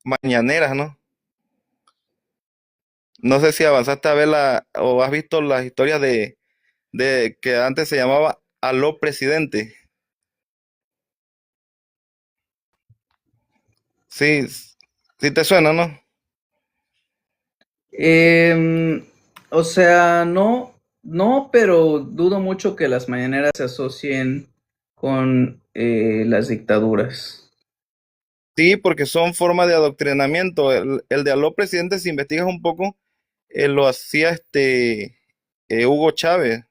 mañaneras, ¿no? No sé si avanzaste a verla o has visto las historias de que antes se llamaba Aló Presidente. Sí, sí te suena, ¿no? Em, o sea, no, no, pero dudo mucho que las mañaneras se asocien con las dictaduras. Sí, porque son formas de adoctrinamiento. El de Aló Presidente, si investigas un poco, lo hacía Hugo Chávez.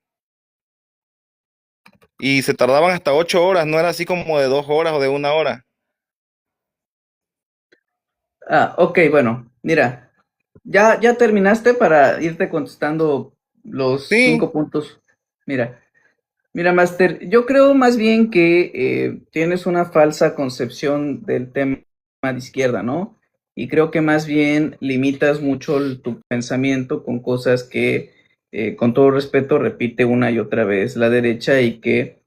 Y se tardaban hasta 8 horas, no era así como de 2 horas o de 1 hora. Ah, ok, bueno, mira, ya terminaste para irte contestando los Sí, 5 puntos. Mira, mira, Master, yo creo más bien que tienes una falsa concepción del tema de izquierda, ¿no? Y creo que más bien limitas mucho tu pensamiento con cosas que, con todo respeto, repite una y otra vez la derecha y que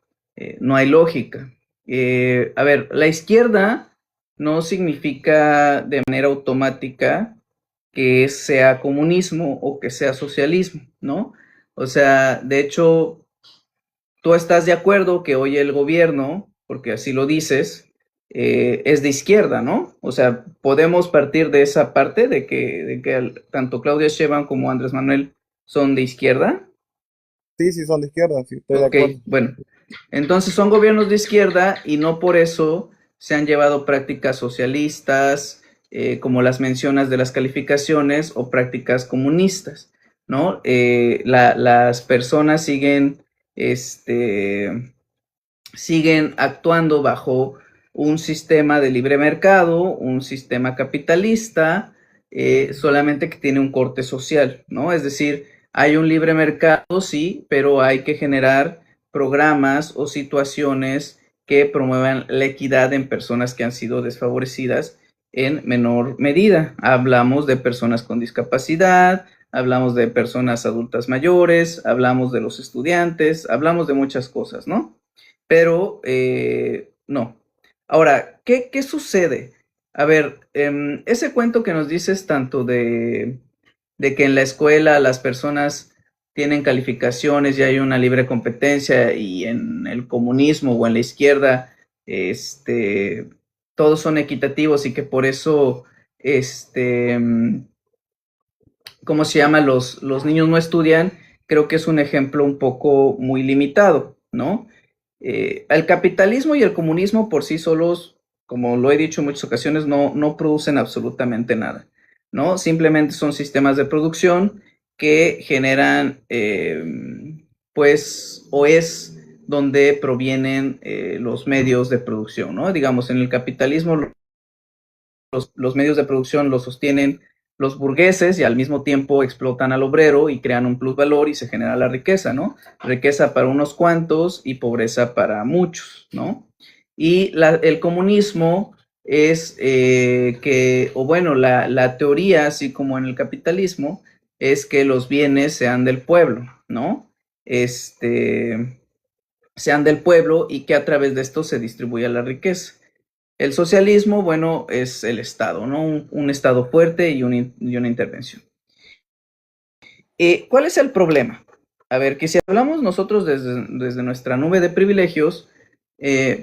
no hay lógica. A ver, la izquierda no significa de manera automática que sea comunismo o que sea socialismo, ¿no? O sea, de hecho, tú estás de acuerdo que hoy el gobierno, porque así lo dices, es de izquierda, ¿no? O sea, podemos partir de esa parte de que tanto Claudia Sheinbaum como Andrés Manuel son de izquierda. sí, sí, son de izquierda, sí, estoy de Ok, acuerdo. bueno, entonces son gobiernos de izquierda y no por eso se han llevado prácticas socialistas, como las mencionas de las calificaciones, o prácticas comunistas, ¿no? Las personas este, siguen actuando bajo un sistema de libre mercado, un sistema capitalista, solamente que tiene un corte social, ¿no? Es decir, hay un libre mercado, sí, pero hay que generar programas o situaciones que promuevan la equidad en personas que han sido desfavorecidas en menor medida. Hablamos de personas con discapacidad, hablamos de personas adultas mayores, hablamos de los estudiantes, hablamos de muchas cosas, ¿no? Pero no. Ahora, ¿qué sucede? A ver, ese cuento que nos dices tanto de que en la escuela las personas tienen calificaciones y hay una libre competencia, y en el comunismo o en la izquierda, este, todos son equitativos y que por eso, este, ¿cómo se llama? Los niños no estudian, creo que es un ejemplo un poco muy limitado, ¿no? El capitalismo y el comunismo por sí solos, como lo he dicho en muchas ocasiones, no producen absolutamente nada, ¿no? Simplemente son sistemas de producción que generan, pues, o es donde provienen los medios de producción, ¿no? Digamos, en el capitalismo los medios de producción los sostienen los burgueses y al mismo tiempo explotan al obrero y crean un plusvalor y se genera la riqueza, ¿no? Riqueza para unos cuantos y pobreza para muchos, ¿no? Y el comunismo es o bueno, la teoría, así como en el capitalismo, es que los bienes sean del pueblo, ¿no? Sean del pueblo y que a través de esto se distribuya la riqueza. El socialismo, bueno, es el Estado, ¿no? Un Estado fuerte y una intervención. ¿Cuál es el problema? A ver, que si hablamos nosotros desde nuestra nube de privilegios,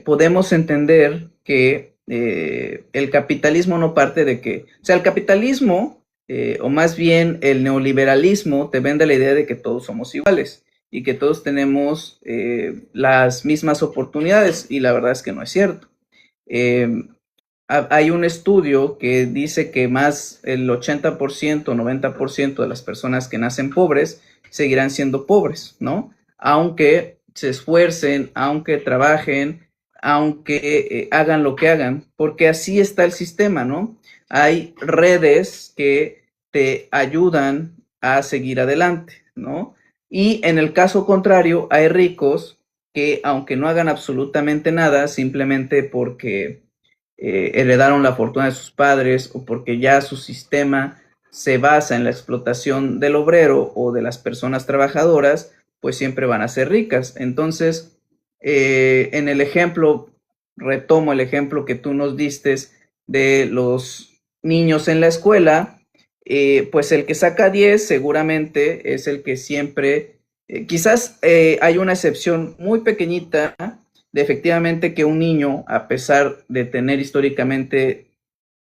podemos entender que el capitalismo no parte de que, o sea, el capitalismo, o más bien el neoliberalismo, te vende la idea de que todos somos iguales. y que todos tenemos las mismas oportunidades, y la verdad es que no es cierto. Eh, Hay un estudio que dice que más el 80%, 90% de las personas que nacen pobres seguirán siendo pobres, ¿no? Aunque se esfuercen, aunque trabajen, aunque hagan lo que hagan, porque así está el sistema, ¿no? Hay redes que te ayudan a seguir adelante, ¿no? Y en el caso contrario, hay ricos que aunque no hagan absolutamente nada, simplemente porque heredaron la fortuna de sus padres o porque ya su sistema se basa en la explotación del obrero o de las personas trabajadoras, pues siempre van a ser ricas. Entonces, en el ejemplo, retomo el ejemplo que tú nos diste de los niños en la escuela, pues el que saca 10 seguramente es el que siempre, quizás hay una excepción muy pequeñita de efectivamente que un niño, a pesar de tener históricamente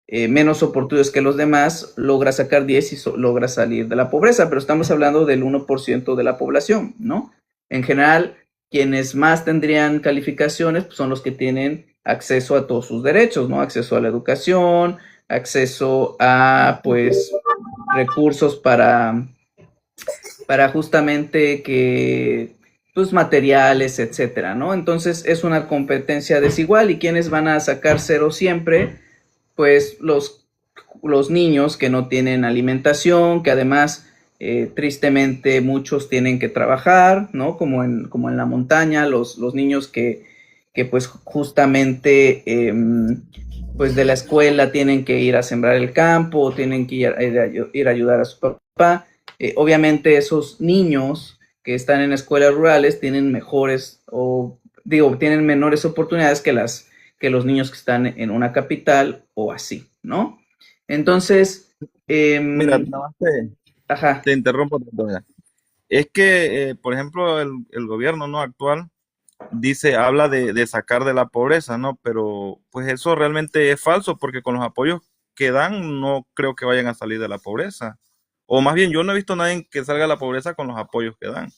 menos oportunidades que los demás, logra sacar 10 y logra salir de la pobreza, pero estamos hablando del 1% de la población, ¿no? En general, quienes más tendrían calificaciones pues, son los que tienen acceso a todos sus derechos, ¿no? Acceso a la educación, acceso a, pues, recursos para justamente que pues materiales, etcétera, ¿no? Entonces es una competencia desigual y quienes van a sacar cero siempre, pues los niños que no tienen alimentación, que además tristemente muchos tienen que trabajar, ¿no? Como en la montaña, los niños que pues justamente pues de la escuela tienen que ir a sembrar el campo, tienen que ir a ayudar a su papá. Obviamente esos niños que están en escuelas rurales tienen mejores o digo, tienen menores oportunidades que los niños que están en una capital o así, ¿no? Entonces, Mira, nada más ajá, te interrumpo tanto, mira. Es que, por ejemplo, el gobierno, ¿no? Actual dice, habla de sacar de la pobreza, ¿no? Pero pues eso realmente es falso porque con los apoyos que dan no creo que vayan a salir de la pobreza. O más bien, yo no he visto a nadie que salga de la pobreza con los apoyos que dan.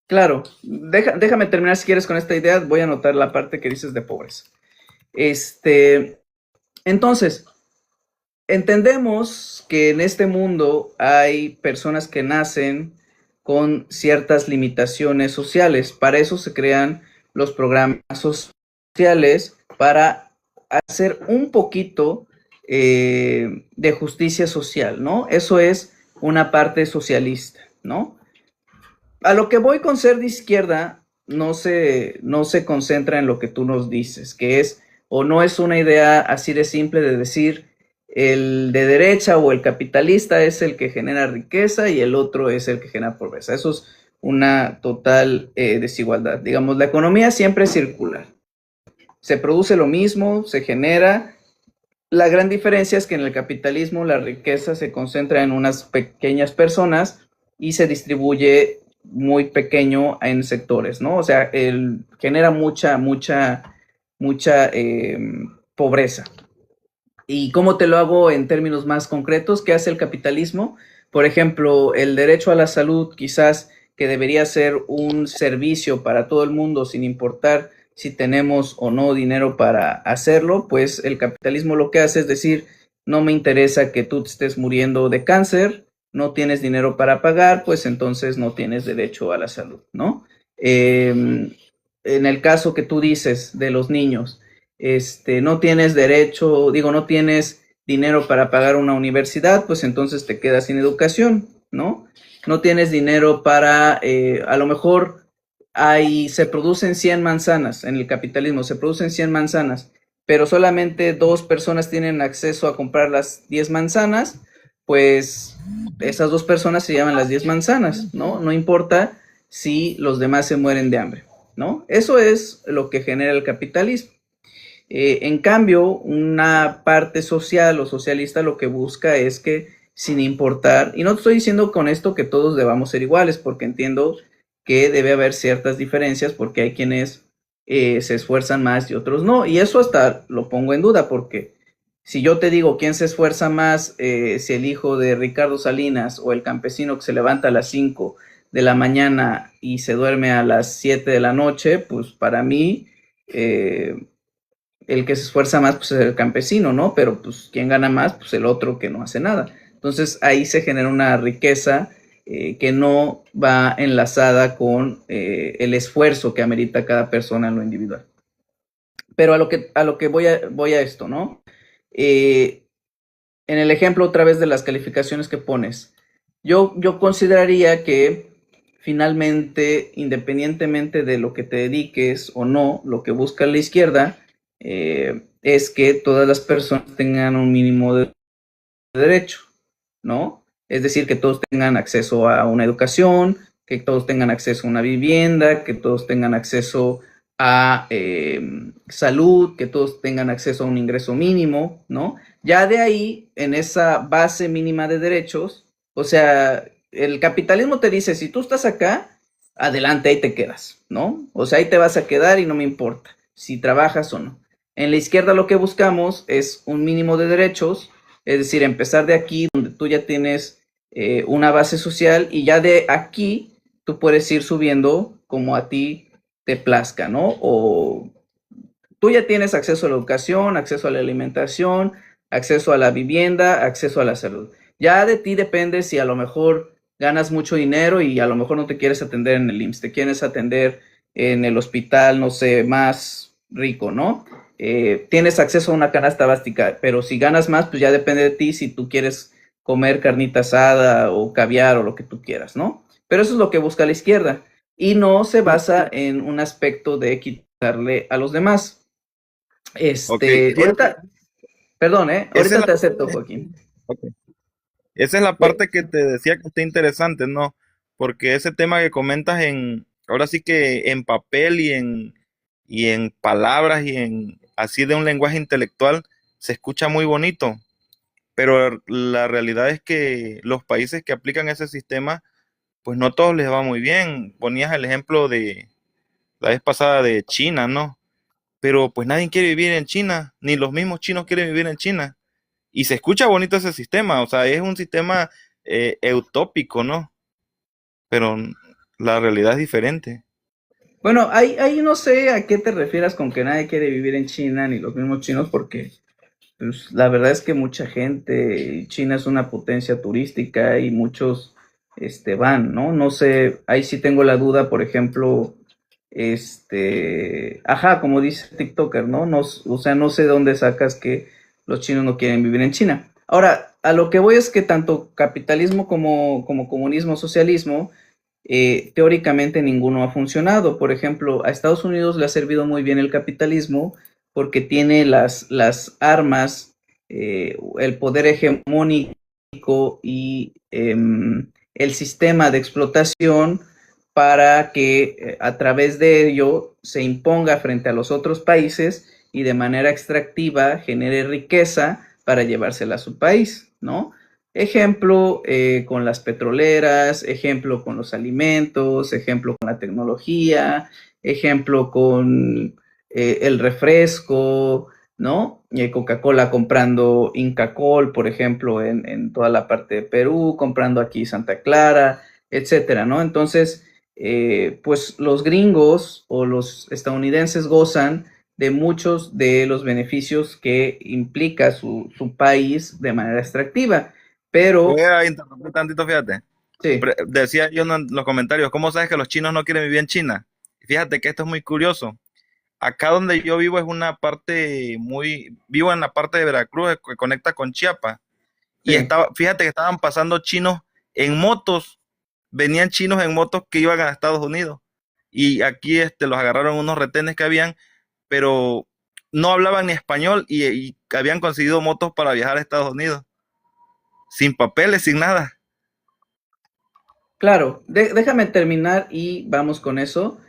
claro, déjame terminar si quieres con esta idea, voy a anotar la parte que dices de pobreza. Este, entonces, entendemos que en este mundo hay personas que nacen con ciertas limitaciones sociales. Para eso se crean los programas sociales para hacer un poquito de justicia social, ¿no? Eso es una parte socialista, ¿no? A lo que voy con ser de izquierda no se concentra en lo que tú nos dices, que es o no es una idea así de simple de decir el de derecha o el capitalista es el que genera riqueza y el otro es el que genera pobreza. Eso es una total desigualdad. Digamos, la economía siempre es circular. Se produce lo mismo, se genera. La gran diferencia es que en el capitalismo la riqueza se concentra en unas pequeñas personas y se distribuye muy pequeño en sectores, ¿no? O sea, genera mucha pobreza. ¿Y cómo te lo hago en términos más concretos? ¿Qué hace el capitalismo? Por ejemplo, el derecho a la salud, quizás que debería ser un servicio para todo el mundo sin importar si tenemos o no dinero para hacerlo, pues el capitalismo lo que hace es decir, no me interesa que tú te estés muriendo de cáncer, no tienes dinero para pagar, pues entonces no tienes derecho a la salud, ¿no? En el caso que tú dices de los niños, no tienes derecho, digo, no tienes dinero para pagar una universidad, pues entonces te quedas sin educación, ¿no? No tienes dinero para, a lo mejor se producen 100 manzanas en el capitalismo, se producen 100 manzanas, pero solamente 2 personas tienen acceso a comprar las 10 manzanas, pues esas 2 personas se llaman las 10 manzanas, ¿no? No importa si los demás se mueren de hambre, ¿no? Eso es lo que genera el capitalismo. En cambio, una parte social o socialista lo que busca es que sin importar, y no estoy diciendo con esto que todos debamos ser iguales, porque entiendo que debe haber ciertas diferencias, porque hay quienes se esfuerzan más y otros no, y eso hasta lo pongo en duda, porque si yo te digo quién se esfuerza más, si el hijo de Ricardo Salinas o el campesino que se levanta a las 5 de la mañana y se duerme a las 7 de la noche, pues para mí el que se esfuerza más pues es el campesino, ¿no? Pero pues quien gana más, pues el otro que no hace nada. Entonces ahí se genera una riqueza que no va enlazada con el esfuerzo que amerita cada persona en lo individual. Pero a lo que voy a esto, ¿no? En el ejemplo otra vez de las calificaciones que pones, yo consideraría que finalmente, independientemente de lo que te dediques o no, lo que busca la izquierda es que todas las personas tengan un mínimo de derecho, ¿no? Es decir, que todos tengan acceso a una educación, que todos tengan acceso a una vivienda, que todos tengan acceso a salud, que todos tengan acceso a un ingreso mínimo, ¿no? Ya de ahí, en esa base mínima de derechos, o sea, el capitalismo te dice, si tú estás acá, adelante, ahí te quedas, ¿no? O sea, ahí te vas a quedar y no me importa si trabajas o no. En la izquierda lo que buscamos es un mínimo de derechos, es decir, empezar de aquí, donde tú ya tienes una base social y ya de aquí tú puedes ir subiendo como a ti te plazca, ¿no? O tú ya tienes acceso a la educación, acceso a la alimentación, acceso a la vivienda, acceso a la salud. Ya de ti depende si a lo mejor ganas mucho dinero y a lo mejor no te quieres atender en el IMSS, te quieres atender en el hospital, no sé, más rico, ¿no? Tienes acceso a una canasta básica, pero si ganas más, pues ya depende de ti si tú quieres comer carnita asada o caviar o lo que tú quieras, ¿no? Pero eso es lo que busca la izquierda y no se basa en un aspecto de quitarle a los demás. Ok, fíjate, Ahorita, perdón, esa es ahorita la, te acepto, Joaquín. ok, esa es la Eh, parte que te decía que está interesante, ¿no? Porque ese tema que comentas ahora sí que en papel y en palabras y en así de un lenguaje intelectual, se escucha muy bonito, pero la realidad es que los países que aplican ese sistema, pues no todos les va muy bien. Ponías el ejemplo de la vez pasada de China, ¿no? Pero pues nadie quiere vivir en China, ni los mismos chinos quieren vivir en China. Y se escucha bonito ese sistema, o sea, es un sistema utópico, ¿no? Pero la realidad es diferente. bueno, ahí no sé a qué te refieras con que nadie quiere vivir en China, ni los mismos chinos, porque pues, la verdad es que mucha gente, China es una potencia turística y muchos van, ¿no? No sé, ahí sí tengo la duda, por ejemplo, ajá, como dice el TikToker, ¿no? No, o sea, no sé de dónde sacas que los chinos no quieren vivir en China. Ahora, a lo que voy es que tanto capitalismo como comunismo, socialismo, teóricamente ninguno ha funcionado. Por ejemplo, a Estados Unidos le ha servido muy bien el capitalismo porque tiene las armas, el poder hegemónico y el sistema de explotación para que a través de ello se imponga frente a los otros países y de manera extractiva genere riqueza para llevársela a su país, ¿no? Ejemplo con las petroleras, ejemplo con los alimentos, ejemplo con la tecnología, ejemplo con el refresco, ¿no? Coca-Cola comprando Inca Kohl, por ejemplo, en toda la parte de Perú, comprando aquí Santa Clara, etcétera, ¿no? Entonces, pues los gringos o los estadounidenses gozan de muchos de los beneficios que implica su país de manera extractiva. Voy Pero, a interrumpir tantito, fíjate. sí, Decía yo en los comentarios, ¿cómo sabes que los chinos no quieren vivir en China? Fíjate que esto es muy curioso. Acá donde yo vivo es una parte vivo en la parte de Veracruz que conecta con Chiapas. Y sí, fíjate que estaban pasando chinos en motos, venían chinos en motos que iban a Estados Unidos. Y aquí los agarraron unos retenes que habían, pero no hablaban ni español y habían conseguido motos para viajar a Estados Unidos, sin papeles, sin nada. claro, déjame terminar y vamos con eso.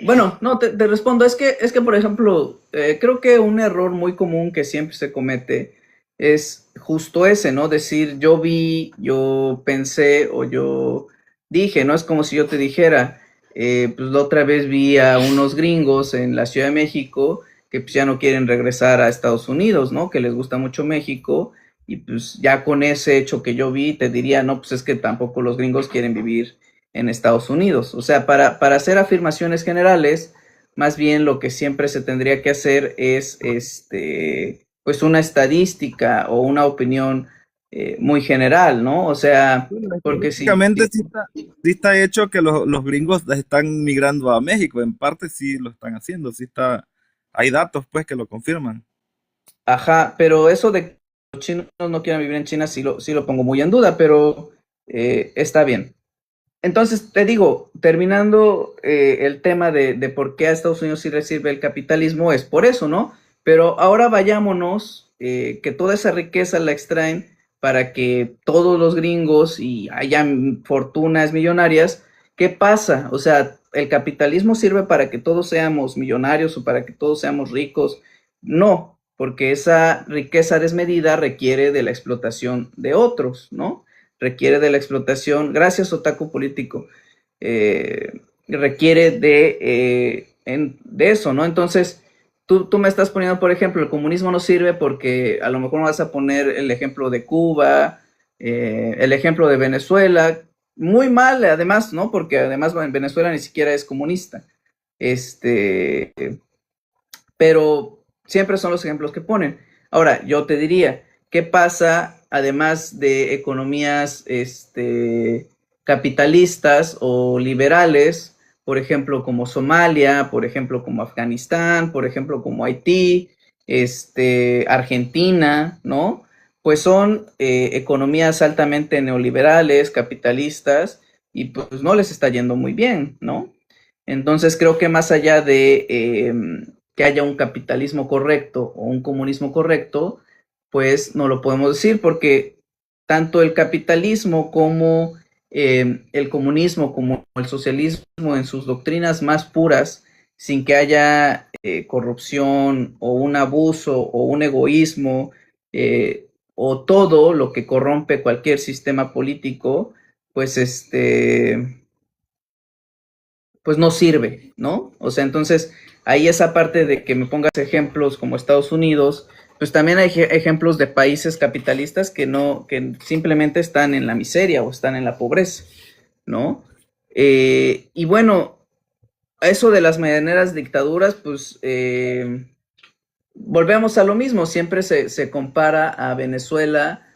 Bueno, no, te respondo. Es que, por ejemplo, creo que un error muy común que siempre se comete es justo ese, ¿no? Decir, yo vi, yo pensé o yo dije, ¿no? Es como si yo te dijera, pues la otra vez vi a unos gringos en la Ciudad de México que pues ya no quieren regresar a Estados Unidos, ¿no? Que les gusta mucho México y pues ya con ese hecho que yo vi, te diría, no, pues es que tampoco los gringos quieren vivir en Estados Unidos. O sea, para hacer afirmaciones generales, más bien lo que siempre se tendría que hacer es pues una estadística o una opinión muy general, ¿no? O sea, Bueno, porque si, estadísticamente sí está hecho que los gringos están migrando a México, en parte sí lo están haciendo, sí está, hay datos pues que lo confirman. ajá, pero eso de que los chinos no quieran vivir en China sí lo pongo muy en duda, pero está bien. Entonces, te digo, terminando el tema de por qué a Estados Unidos sí le sirve el capitalismo, es por eso, ¿no? Pero ahora vayámonos, que toda esa riqueza la extraen para que todos los gringos y hayan fortunas millonarias. ¿Qué pasa? O sea, ¿el capitalismo sirve para que todos seamos millonarios o para que todos seamos ricos? No, porque esa riqueza desmedida requiere de la explotación de otros, ¿no? Requiere de la explotación, gracias otaku político, requiere de eso, ¿no? Entonces, tú me estás poniendo, por ejemplo, el comunismo no sirve porque a lo mejor me vas a poner el ejemplo de Cuba, el ejemplo de Venezuela, muy mal además, ¿no? Porque además Venezuela ni siquiera es comunista. Este, pero siempre son los ejemplos que ponen. Ahora, yo te diría, ¿qué pasa además de economías capitalistas o liberales, por ejemplo, como Somalia, por ejemplo, como Afganistán, por ejemplo, como Haití, Argentina, ¿no? Pues son economías altamente neoliberales, capitalistas, y pues no les está yendo muy bien, ¿no? Entonces creo que más allá de que haya un capitalismo correcto o un comunismo correcto, pues no lo podemos decir porque tanto el capitalismo como el comunismo, como el socialismo en sus doctrinas más puras, sin que haya corrupción o un abuso o un egoísmo o todo lo que corrompe cualquier sistema político, pues pues no sirve, ¿no? O sea, entonces ahí esa parte de que me pongas ejemplos como Estados Unidos, pues también hay ejemplos de países capitalistas que no, que simplemente están en la miseria o están en la pobreza, ¿no? Y bueno, eso de las medianeras dictaduras, pues volvemos a lo mismo, siempre se compara a Venezuela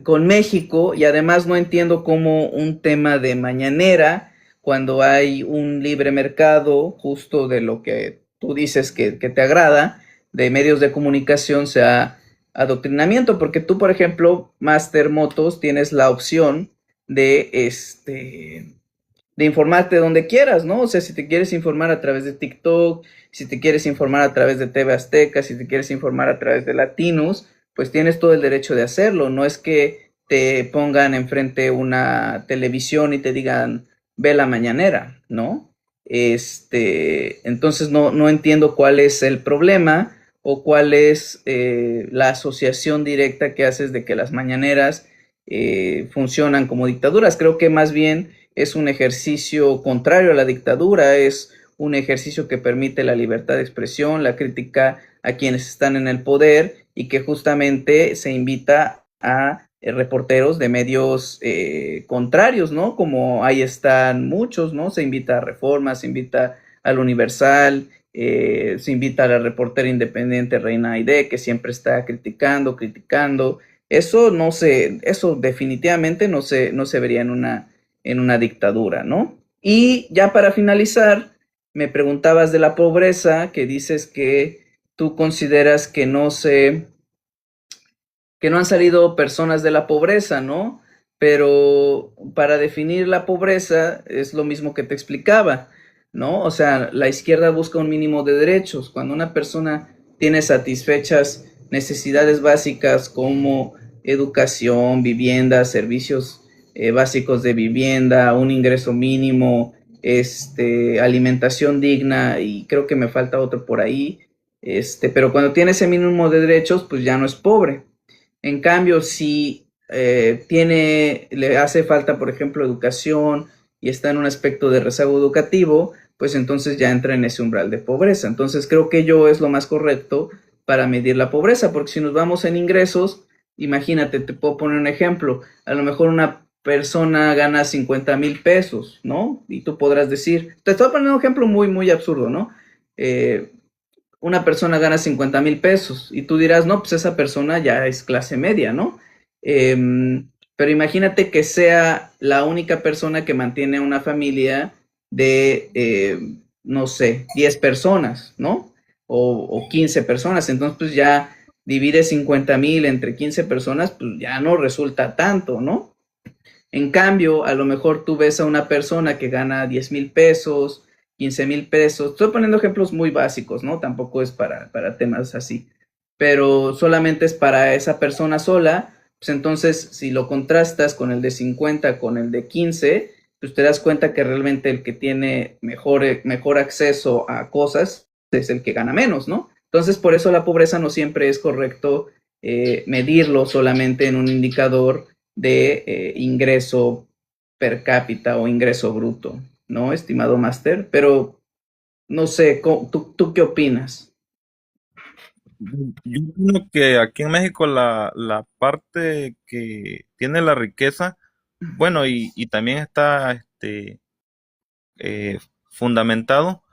con México y además no entiendo cómo un tema de mañanera, cuando hay un libre mercado justo de lo que tú dices que te agrada, de medios de comunicación sea adoctrinamiento, porque tú, por ejemplo, Master Motos, tienes la opción de de informarte donde quieras, ¿no? O sea, si te quieres informar a través de TikTok, si te quieres informar a través de TV Azteca, si te quieres informar a través de Latinos, pues tienes todo el derecho de hacerlo. No es que te pongan enfrente una televisión y te digan, ve la mañanera, ¿no? Entonces no entiendo cuál es el problema o cuál es la asociación directa que haces de que las mañaneras funcionan como dictaduras. Creo que más bien es un ejercicio contrario a la dictadura, es un ejercicio que permite la libertad de expresión, la crítica a quienes están en el poder y que justamente se invita a reporteros de medios contrarios, ¿no? Como ahí están muchos, ¿no? Se invita a Reforma, se invita al Universal, se invita a la reportera independiente Reina Aide, que siempre está criticando. Eso no se, eso definitivamente no se vería en una dictadura, ¿no? Y ya para finalizar, me preguntabas de la pobreza, que dices que tú consideras que no han salido personas de la pobreza, ¿no? Pero para definir la pobreza es lo mismo que te explicaba, ¿no? O sea, la izquierda busca un mínimo de derechos. Cuando una persona tiene satisfechas necesidades básicas como educación, vivienda, servicios básicos de vivienda, un ingreso mínimo, alimentación digna y creo que me falta otro por ahí, pero cuando tiene ese mínimo de derechos, pues ya no es pobre. En cambio, si le hace falta, por ejemplo, educación y está en un aspecto de rezago educativo, pues entonces ya entra en ese umbral de pobreza. Entonces creo que yo es lo más correcto para medir la pobreza, porque si nos vamos en ingresos, imagínate, te puedo poner un ejemplo, a lo mejor una persona gana 50,000 pesos, ¿no? Y tú podrás decir, te estoy poniendo un ejemplo muy, muy absurdo, ¿no? Eh, una persona gana 50,000 pesos y tú dirás, no, pues esa persona ya es clase media, ¿no? Pero imagínate que sea la única persona que mantiene una familia de, no sé, 10 personas, ¿no? O 15 personas, entonces pues ya divide 50,000 entre 15 personas, pues ya no resulta tanto, ¿no? En cambio, a lo mejor tú ves a una persona que gana 10,000 pesos, 15,000 pesos. Estoy poniendo ejemplos muy básicos, ¿no? Tampoco es para temas así. Pero solamente es para esa persona sola. Pues entonces, si lo contrastas con el de 50, con el de 15, pues te das cuenta que realmente el que tiene mejor acceso a cosas es el que gana menos, ¿no? Entonces, por eso la pobreza no siempre es correcto medirlo solamente en un indicador de ingreso per cápita o ingreso bruto, ¿no, estimado máster? Pero no sé, ¿tú qué opinas? Yo opino que aquí en México la parte que tiene la riqueza, bueno, y también está eh, fundamentado,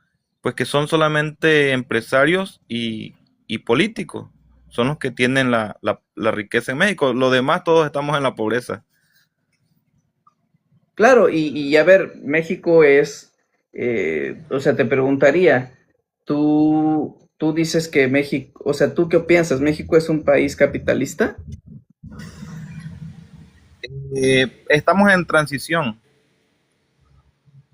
pues que son solamente empresarios y políticos, son los que tienen la riqueza en México. Lo demás, todos estamos en la pobreza. Claro, y a ver, México es, o sea, te preguntaría, tú dices que México, o sea, ¿tú qué piensas? ¿México es un país capitalista? Estamos en transición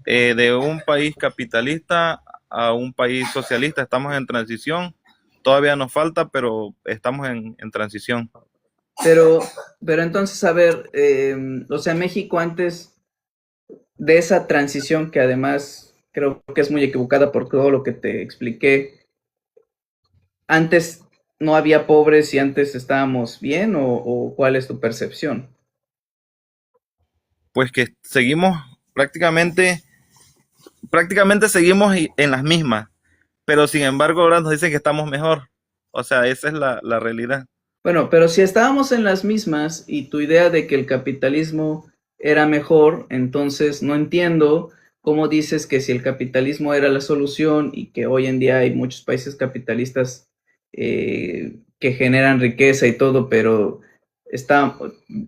de un país capitalista a un país socialista, estamos en transición. Todavía nos falta, pero estamos en transición. Pero, pero entonces, a ver, o sea, México antes de esa transición que además creo que es muy equivocada por todo lo que te expliqué, antes no había pobres y antes estábamos bien o cuál es tu percepción? Pues que seguimos prácticamente, prácticamente seguimos en las mismas, pero sin embargo ahora nos dicen que estamos mejor. O sea, esa es la realidad. Bueno, pero si estábamos en las mismas y tu idea de que el capitalismo era mejor, entonces no entiendo cómo dices que si el capitalismo era la solución y que hoy en día hay muchos países capitalistas que generan riqueza y todo, pero está,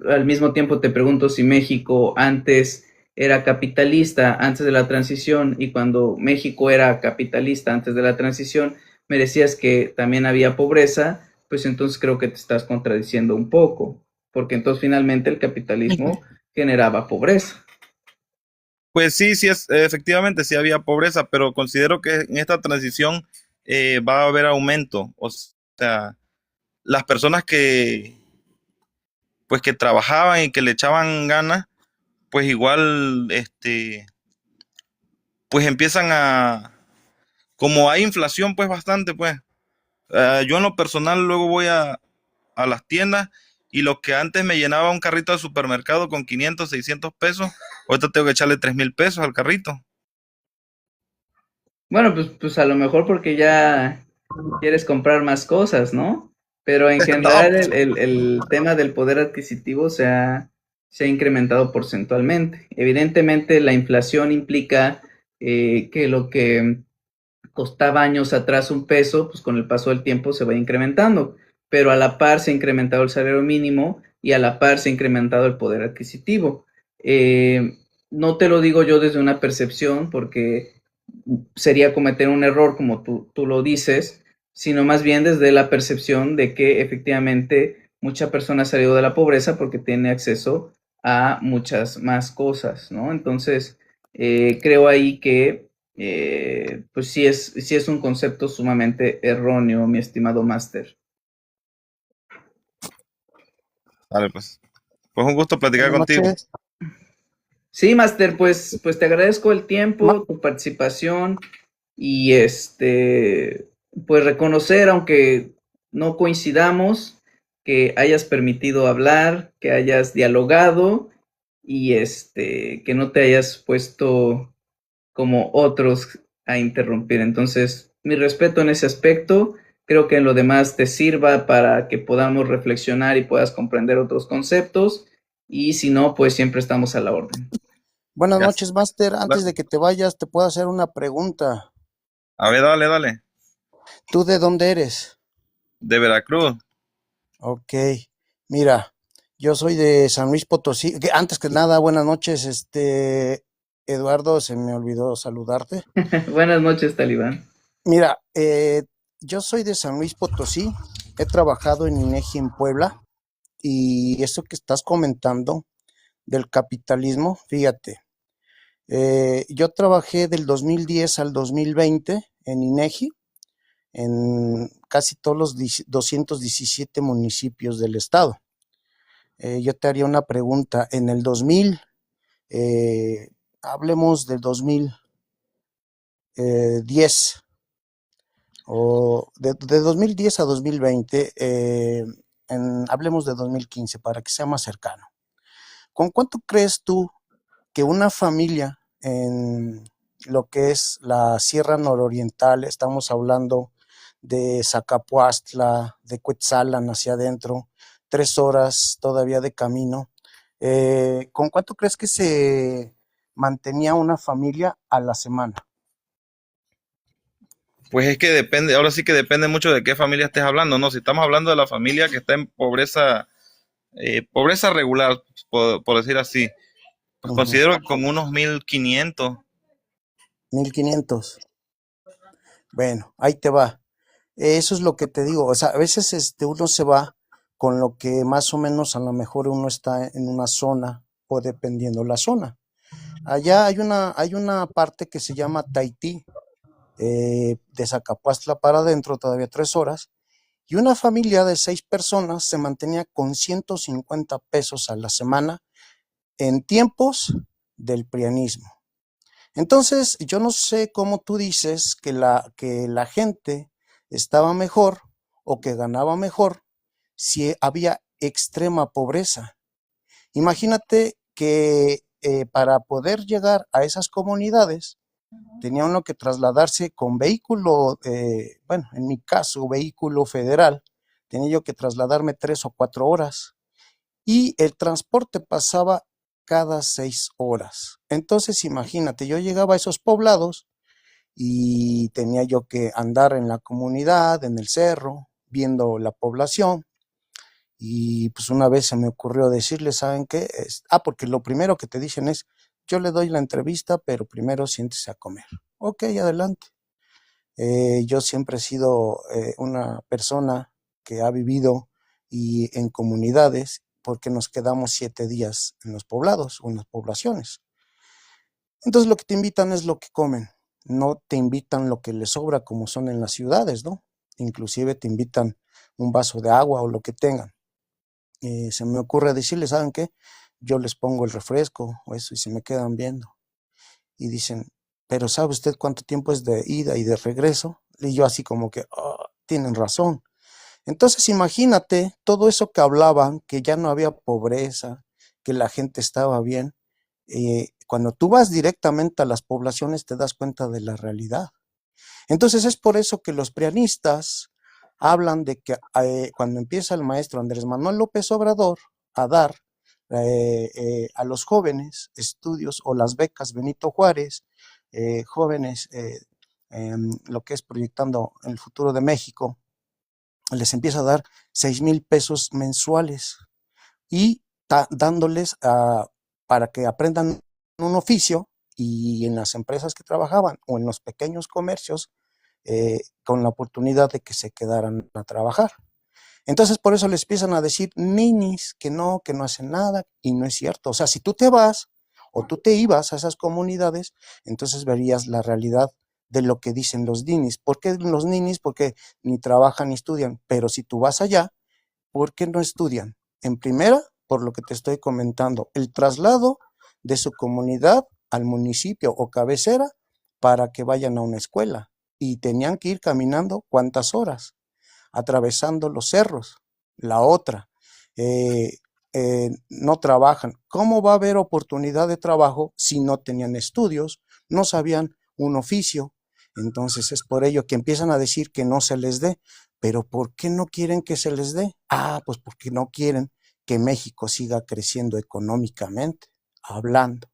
al mismo tiempo te pregunto si México antes era capitalista antes de la transición y cuando México era capitalista antes de la transición, me decías que también había pobreza, pues entonces creo que te estás contradiciendo un poco, porque entonces finalmente el capitalismo generaba pobreza. Pues sí, sí es, efectivamente sí había pobreza, pero considero que en esta transición va a haber aumento. O sea, las personas que pues que trabajaban y que le echaban ganas, pues igual pues empiezan como hay inflación pues bastante, pues yo en lo personal luego voy a las tiendas y lo que antes me llenaba un carrito de supermercado con 500 600 pesos, ahorita tengo que echarle 3,000 pesos al carrito. Bueno, pues a lo mejor porque ya quieres comprar más cosas, ¿no? Pero en No, general el tema del poder adquisitivo se ha incrementado porcentualmente. Evidentemente la inflación implica que lo que costaba años atrás un peso, pues con el paso del tiempo se va incrementando, pero a la par se ha incrementado el salario mínimo y a la par se ha incrementado el poder adquisitivo. No te lo digo yo desde una percepción, porque sería cometer un error como tú lo dices, sino más bien desde la percepción de que efectivamente mucha persona ha salido de la pobreza porque tiene acceso a muchas más cosas, ¿no? Entonces, creo ahí que pues sí es un concepto sumamente erróneo, mi estimado máster. vale, pues un gusto platicar Buenas contigo. noches. Sí, máster, pues te agradezco el tiempo, tu participación y pues reconocer, aunque no coincidamos, que hayas permitido hablar, que hayas dialogado y que no te hayas puesto como otros a interrumpir. Entonces, mi respeto en ese aspecto. Creo que en lo demás te sirva para que podamos reflexionar y puedas comprender otros conceptos. y si no, pues siempre estamos a la orden. Buenas Ya. noches, Master. Antes Da- de que te vayas, te puedo hacer una pregunta. A ver, dale, dale. ¿Tú de dónde eres? De Veracruz. Ok, mira, yo soy de San Luis Potosí. Antes que nada, buenas noches, Eduardo, se me olvidó saludarte. Buenas noches, Talibán. Mira, yo soy de San Luis Potosí, he trabajado en INEGI en Puebla y eso que estás comentando del capitalismo, fíjate, yo trabajé del 2010 al 2020 en INEGI en casi todos los 217 municipios del estado. Yo te haría una pregunta. En el 2000, hablemos del 2010, o de 2010 a 2020, hablemos de 2015 para que sea más cercano. ¿Con cuánto crees tú que una familia en lo que es la Sierra Nororiental, estamos hablando de Zacapuastla, de Cuetzalan hacia adentro, 3 horas todavía de camino, ¿con cuánto crees que se mantenía una familia a la semana? Pues es que depende, ahora sí que depende mucho de qué familia estés hablando, ¿no? Si estamos hablando de la familia que está en pobreza, pobreza regular, por decir así, pues Ujú. considero que como unos 1500. 1500. Bueno, ahí te va. Eso es lo que te digo. O sea, a veces uno se va con lo que más o menos a lo mejor uno está en una zona o dependiendo la zona. Allá hay una parte que se llama Tahití, de Zacapuastla para adentro, todavía 3 horas, y una familia de 6 personas se mantenía con 150 pesos a la semana en tiempos del prianismo. Entonces, yo no sé cómo tú dices que la gente estaba mejor o que ganaba mejor si había extrema pobreza. Imagínate que para poder llegar a esas comunidades tenía uno que trasladarse con vehículo, bueno, en mi caso, vehículo federal, tenía yo que trasladarme 3 o 4 horas y el transporte pasaba cada 6 horas. Entonces, imagínate, yo llegaba a esos poblados y tenía yo que andar en la comunidad, en el cerro, viendo la población. Y pues una vez se me ocurrió decirle, ¿saben qué? Porque lo primero que te dicen es, yo le doy la entrevista, pero primero siéntese a comer. Ok, adelante. Yo siempre he sido una persona que ha vivido y en comunidades porque nos quedamos 7 días en los poblados o en las poblaciones. Entonces lo que te invitan es lo que comen, no te invitan lo que les sobra como son en las ciudades, ¿no? Inclusive te invitan un vaso de agua o lo que tengan. Se me ocurre decirles, ¿saben qué? Yo les pongo el refresco o eso y se me quedan viendo. Y dicen, pero ¿sabe usted cuánto tiempo es de ida y de regreso? Y yo así como que, "Oh, tienen razón". Entonces imagínate todo eso que hablaban, que ya no había pobreza, que la gente estaba bien. Cuando tú vas directamente a las poblaciones te das cuenta de la realidad. Entonces es por eso que los prianistas hablan de que cuando empieza el maestro Andrés Manuel López Obrador a dar a los jóvenes estudios o las becas Benito Juárez, jóvenes, lo que es proyectando el futuro de México, les empieza a dar 6,000 pesos mensuales y dándoles para que aprendan un oficio y en las empresas que trabajaban o en los pequeños comercios con la oportunidad de que se quedaran a trabajar. Entonces por eso les empiezan a decir ninis que no hacen nada y no es cierto. O sea, si tú te vas o tú te ibas a esas comunidades, entonces verías la realidad de lo que dicen los ninis. ¿Por qué los ninis? Porque ni trabajan ni estudian, pero si tú vas allá, ¿por qué no estudian? En primera, por lo que te estoy comentando, el traslado de su comunidad al municipio o cabecera para que vayan a una escuela. Y tenían que ir caminando cuántas horas, atravesando los cerros. La otra, eh, no trabajan. ¿Cómo va a haber oportunidad de trabajo si no tenían estudios, no sabían un oficio? Entonces es por ello que empiezan a decir que no se les dé. Pero ¿por qué no quieren que se les dé? Pues porque no quieren que México siga creciendo económicamente, hablando.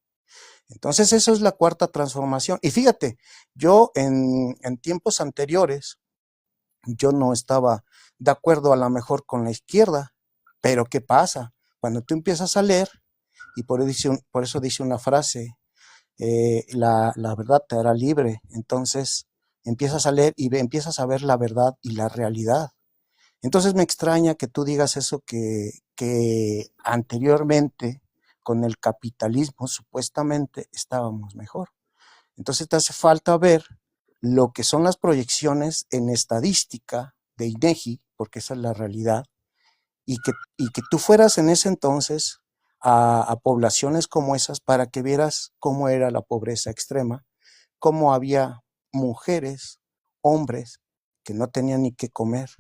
Entonces, eso es la cuarta transformación. Y fíjate, yo en tiempos anteriores, yo no estaba de acuerdo a lo mejor con la izquierda, pero ¿qué pasa? Cuando tú empiezas a leer, y por eso dice una frase, la verdad te hará libre. Entonces empiezas a leer y empiezas a ver la verdad y la realidad. Entonces me extraña que tú digas eso que anteriormente con el capitalismo supuestamente estábamos mejor. Entonces te hace falta ver lo que son las proyecciones en estadística de INEGI, porque esa es la realidad, y que tú fueras en ese entonces a poblaciones como esas para que vieras cómo era la pobreza extrema, cómo había mujeres, hombres que no tenían ni qué comer,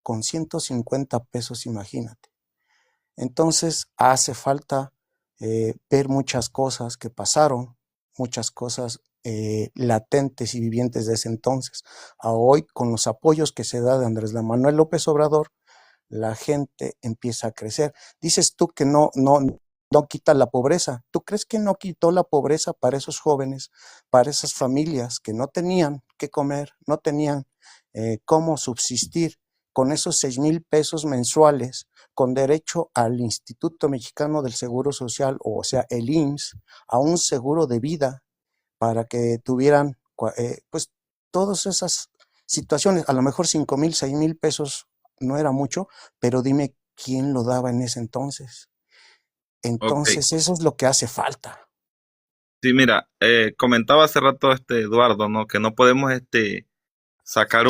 con 150 pesos, imagínate. Entonces hace falta ver muchas cosas que pasaron, muchas cosas latentes y vivientes de ese entonces. A hoy, con los apoyos que se da de Andrés Manuel López Obrador, la gente empieza a crecer. Dices tú que no quita la pobreza. ¿Tú crees que no quitó la pobreza para esos jóvenes, para esas familias que no tenían qué comer, no tenían cómo subsistir con esos 6,000 pesos mensuales, con derecho al Instituto Mexicano del Seguro Social, o sea, el IMSS, a un seguro de vida para que tuvieran, pues, todas esas situaciones? A lo mejor 5,000, 6,000 pesos no era mucho, pero dime quién lo daba en ese entonces. Ok. Entonces, eso es lo que hace falta. Sí, mira, comentaba hace rato Eduardo, ¿no? Que no podemos sacar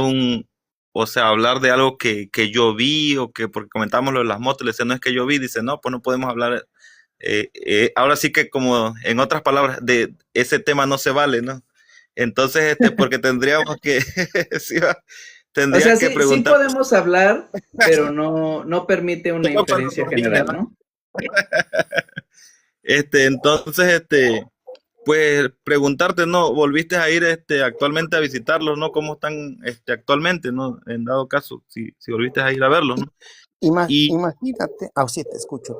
o sea, hablar de algo que yo vi o que, porque comentábamos lo de las motos, le decía, no es que yo vi, dice, no, pues no podemos hablar, ahora sí que como en otras palabras, de ese tema no se vale, ¿no? Entonces, porque tendríamos que, sí, O tendrías sea, que sí preguntar, podemos hablar, pero no permite una solo cuando inferencia conviene, general, ¿no? ¿no? Entonces, pues preguntarte, ¿no? ¿Volviste a ir actualmente a visitarlos, ¿no? ¿Cómo están actualmente, ¿no? En dado caso, si volviste a ir a verlos, I- ¿no? Y, Imagínate, sí, te escucho,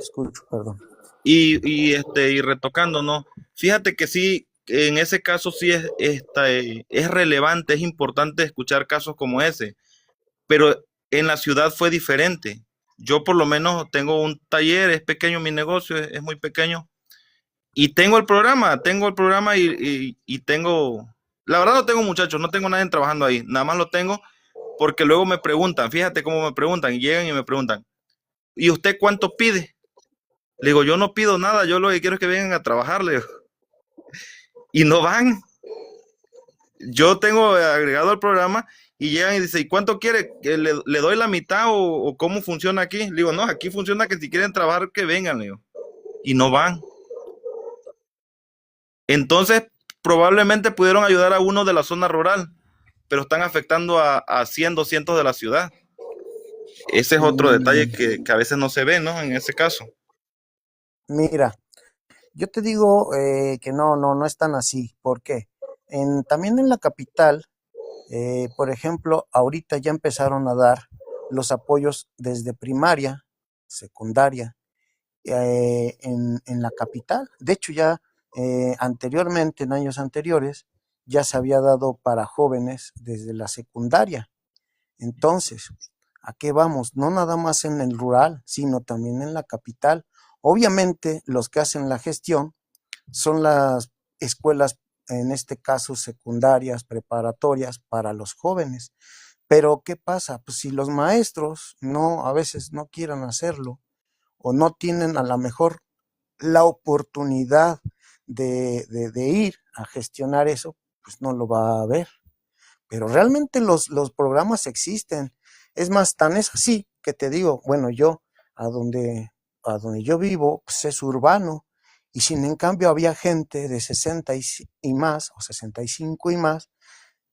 perdón. y retocando, ¿no? Fíjate que sí, en ese caso sí es relevante, es importante escuchar casos como ese, pero en la ciudad fue diferente. Yo por lo menos tengo un taller, es pequeño mi negocio, es muy pequeño, y tengo el programa y tengo, la verdad no tengo muchachos, no tengo nadie trabajando ahí, nada más lo tengo porque luego me preguntan, fíjate cómo me preguntan, y llegan y me preguntan, ¿y usted cuánto pide? Le digo, yo no pido nada, yo lo que quiero es que vengan a trabajar, le digo, y no van. Yo tengo agregado al programa y llegan y dicen, ¿y cuánto quiere? ¿Que le doy la mitad o cómo funciona aquí? Le digo, no, aquí funciona que si quieren trabajar, que vengan, le digo, y no van. Entonces, probablemente pudieron ayudar a uno de la zona rural, pero están afectando a 100, 200 de la ciudad. Ese es otro detalle Mm, que a veces no se ve, ¿no? En ese caso. Mira, yo te digo que no es tan así. ¿Por qué? También en la capital, por ejemplo, ahorita ya empezaron a dar los apoyos desde primaria, secundaria, en la capital. De hecho, ya anteriormente, en años anteriores, ya se había dado para jóvenes desde la secundaria. Entonces, ¿a qué vamos? No nada más en el rural, sino también en la capital. Obviamente, los que hacen la gestión son las escuelas, en este caso secundarias, preparatorias para los jóvenes. Pero ¿qué pasa? Pues si los maestros a veces no quieran hacerlo o no tienen a lo mejor la oportunidad de ir a gestionar eso, pues no lo va a ver. Pero realmente los programas existen. Es más, tan es así que te digo, bueno, yo a donde, a donde yo vivo, pues es urbano. Y sin en cambio había gente de 60 y más, o 65 y más,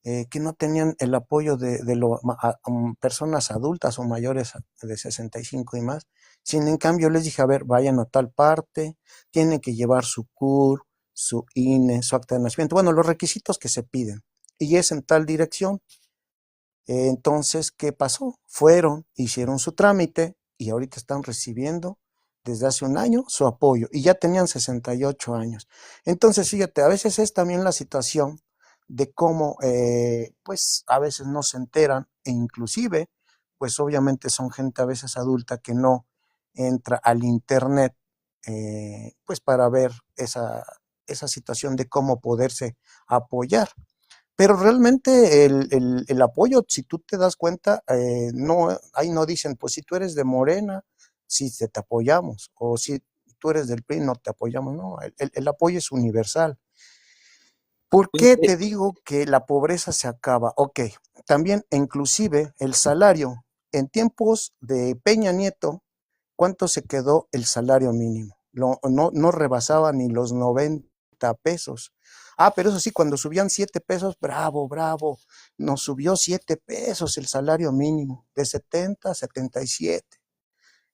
que no tenían el apoyo de personas adultas o mayores de 65 y más. Sin en cambio les dije, a ver, vayan a tal parte, tienen que llevar su CUR, su INE, su acta de nacimiento, bueno, los requisitos que se piden. Y es en tal dirección. Entonces, ¿qué pasó? Fueron, hicieron su trámite y ahorita están recibiendo desde hace un año su apoyo y ya tenían 68 años. Entonces, fíjate, a veces es también la situación de cómo, pues, a veces no se enteran e inclusive, pues, obviamente son gente a veces adulta que no entra al internet, pues, para ver esa situación de cómo poderse apoyar. Pero realmente el apoyo, si tú te das cuenta, no, ahí no dicen, pues si tú eres de Morena, sí te apoyamos, o si tú eres del PRI, no te apoyamos, no, el apoyo es universal. ¿Por Pues, qué te digo que la pobreza se acaba? Ok, también inclusive el salario, en tiempos de Peña Nieto, ¿cuánto se quedó el salario mínimo? No rebasaba ni los 90 pesos. Ah, pero eso sí, cuando subían 7 pesos, bravo, bravo, nos subió 7 pesos el salario mínimo, de 70 a 77.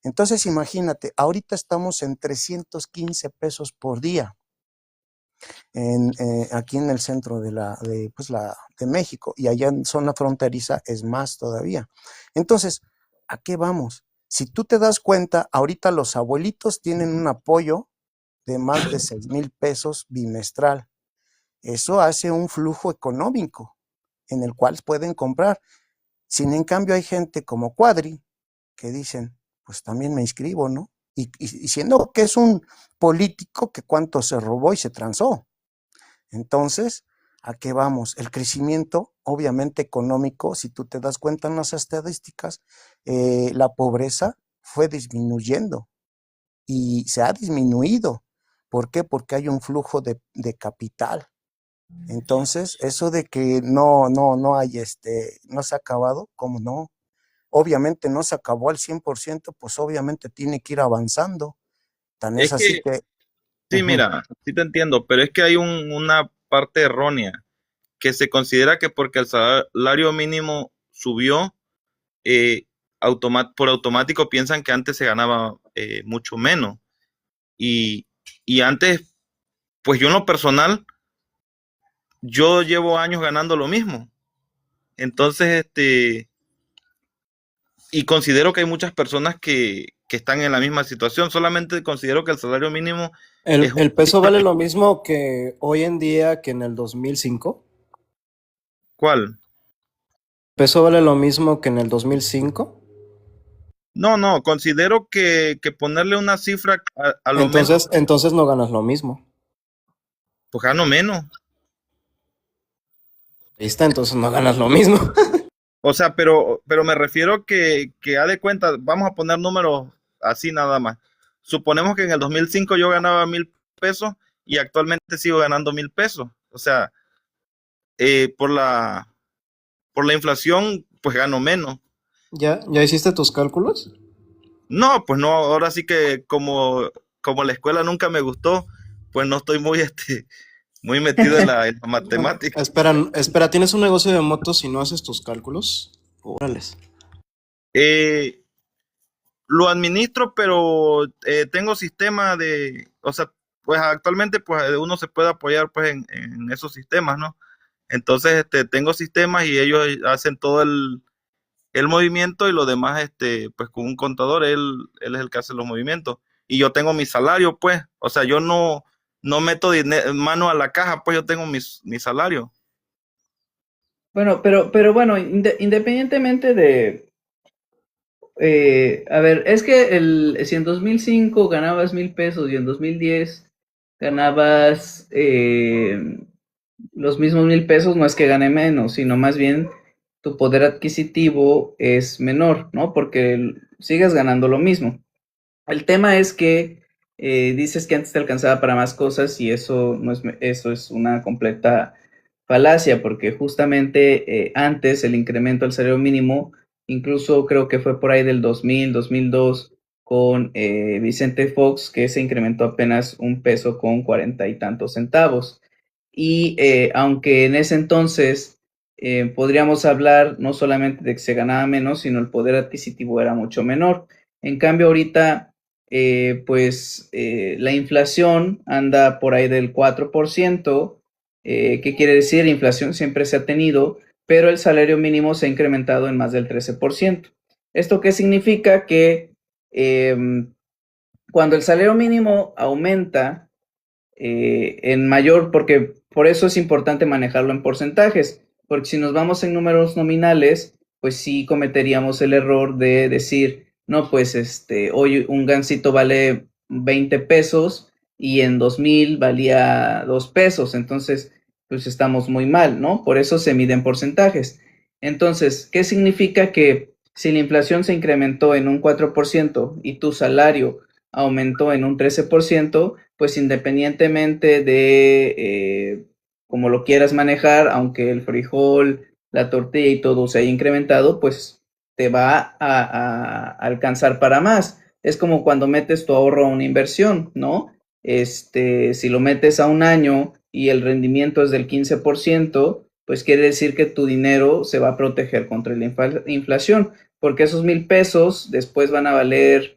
Entonces imagínate, ahorita estamos en 315 pesos por día aquí en el centro de México, y allá en zona fronteriza es más todavía. Entonces, ¿a qué vamos? Si tú te das cuenta, ahorita los abuelitos tienen un apoyo de más de 6,000 pesos bimestral. Eso hace un flujo económico en el cual pueden comprar. Sin en cambio hay gente como Cuadri que dicen, pues también me inscribo, ¿no? Y siendo que es un político que cuánto se robó y se transó. Entonces, ¿a qué vamos? El crecimiento, obviamente económico, si tú te das cuenta en las estadísticas, la pobreza fue disminuyendo y se ha disminuido. ¿Por qué? Porque hay un flujo de capital. Entonces, eso de que no hay, no se ha acabado, ¿cómo no? Obviamente no se acabó al 100%, pues obviamente tiene que ir avanzando. Tan es es así que, que, sí, ujú, mira, sí te entiendo, pero es que hay una parte errónea, que se considera que porque el salario mínimo subió, eh, por automático piensan que antes se ganaba mucho menos. Y, y antes, pues yo en lo personal, yo llevo años ganando lo mismo. Entonces, y considero que hay muchas personas que están en la misma situación. Solamente considero que el salario mínimo es un ¿El peso poquito vale lo mismo que hoy en día que en el 2005? ¿cuál? ¿El peso vale lo mismo que en el 2005? No, no, considero que ponerle una cifra a lo menos, Entonces no ganas lo mismo. pues gano menos. Ahí está, entonces no ganas lo mismo. O sea, pero me refiero que ha de cuenta, vamos a poner números así nada más. Suponemos que en el 2005 yo ganaba 1,000 pesos y actualmente sigo ganando 1,000 pesos. O sea, por la inflación, pues gano menos. ¿Ya hiciste tus cálculos? No, pues no, ahora sí que como la escuela nunca me gustó, pues no estoy muy, muy metido en la matemática. Espera, ¿tienes un negocio de motos y no haces tus cálculos? Órales. Eh, lo administro, pero tengo sistema o sea, pues actualmente pues uno se puede apoyar pues en esos sistemas, ¿no? Entonces, tengo sistemas y ellos hacen todo el movimiento y lo demás, pues con un contador, él es el que hace los movimientos. Y yo tengo mi salario, pues, o sea, yo no meto mano a la caja, pues yo tengo mi salario. Bueno, pero bueno, independientemente de, a ver, es que si en 2005 ganabas 1,000 pesos y en 2010 ganabas los mismos 1,000 pesos, no es que gane menos, sino más bien tu poder adquisitivo es menor, ¿no? Porque sigues ganando lo mismo. El tema es que dices que antes te alcanzaba para más cosas y eso no es, eso es una completa falacia, porque justamente antes el incremento al salario mínimo, incluso creo que fue por ahí del 2000, 2002, con Vicente Fox, que se incrementó apenas 1 peso con 40 y tantos centavos. Y aunque en ese entonces podríamos hablar no solamente de que se ganaba menos, sino el poder adquisitivo era mucho menor. En cambio, ahorita, pues la inflación anda por ahí del 4%. ¿Qué quiere decir? Inflación siempre se ha tenido, pero el salario mínimo se ha incrementado en más del 13%. ¿Esto qué significa? Que cuando el salario mínimo aumenta en mayor, porque por eso es importante manejarlo en porcentajes, porque si nos vamos en números nominales, pues sí cometeríamos el error de decir, no, pues hoy un gansito vale 20 pesos y en 2000 valía 2 pesos, entonces pues estamos muy mal, ¿no? Por eso se miden porcentajes. Entonces, ¿qué significa que si la inflación se incrementó en un 4% y tu salario aumentó en un 13%, pues independientemente de cómo lo quieras manejar, aunque el frijol, la tortilla y todo se haya incrementado, pues te va a alcanzar para más. Es como cuando metes tu ahorro a una inversión, ¿no? Si lo metes a un año y el rendimiento es del 15%, pues quiere decir que tu dinero se va a proteger contra la inflación, porque esos 1,000 pesos después van a valer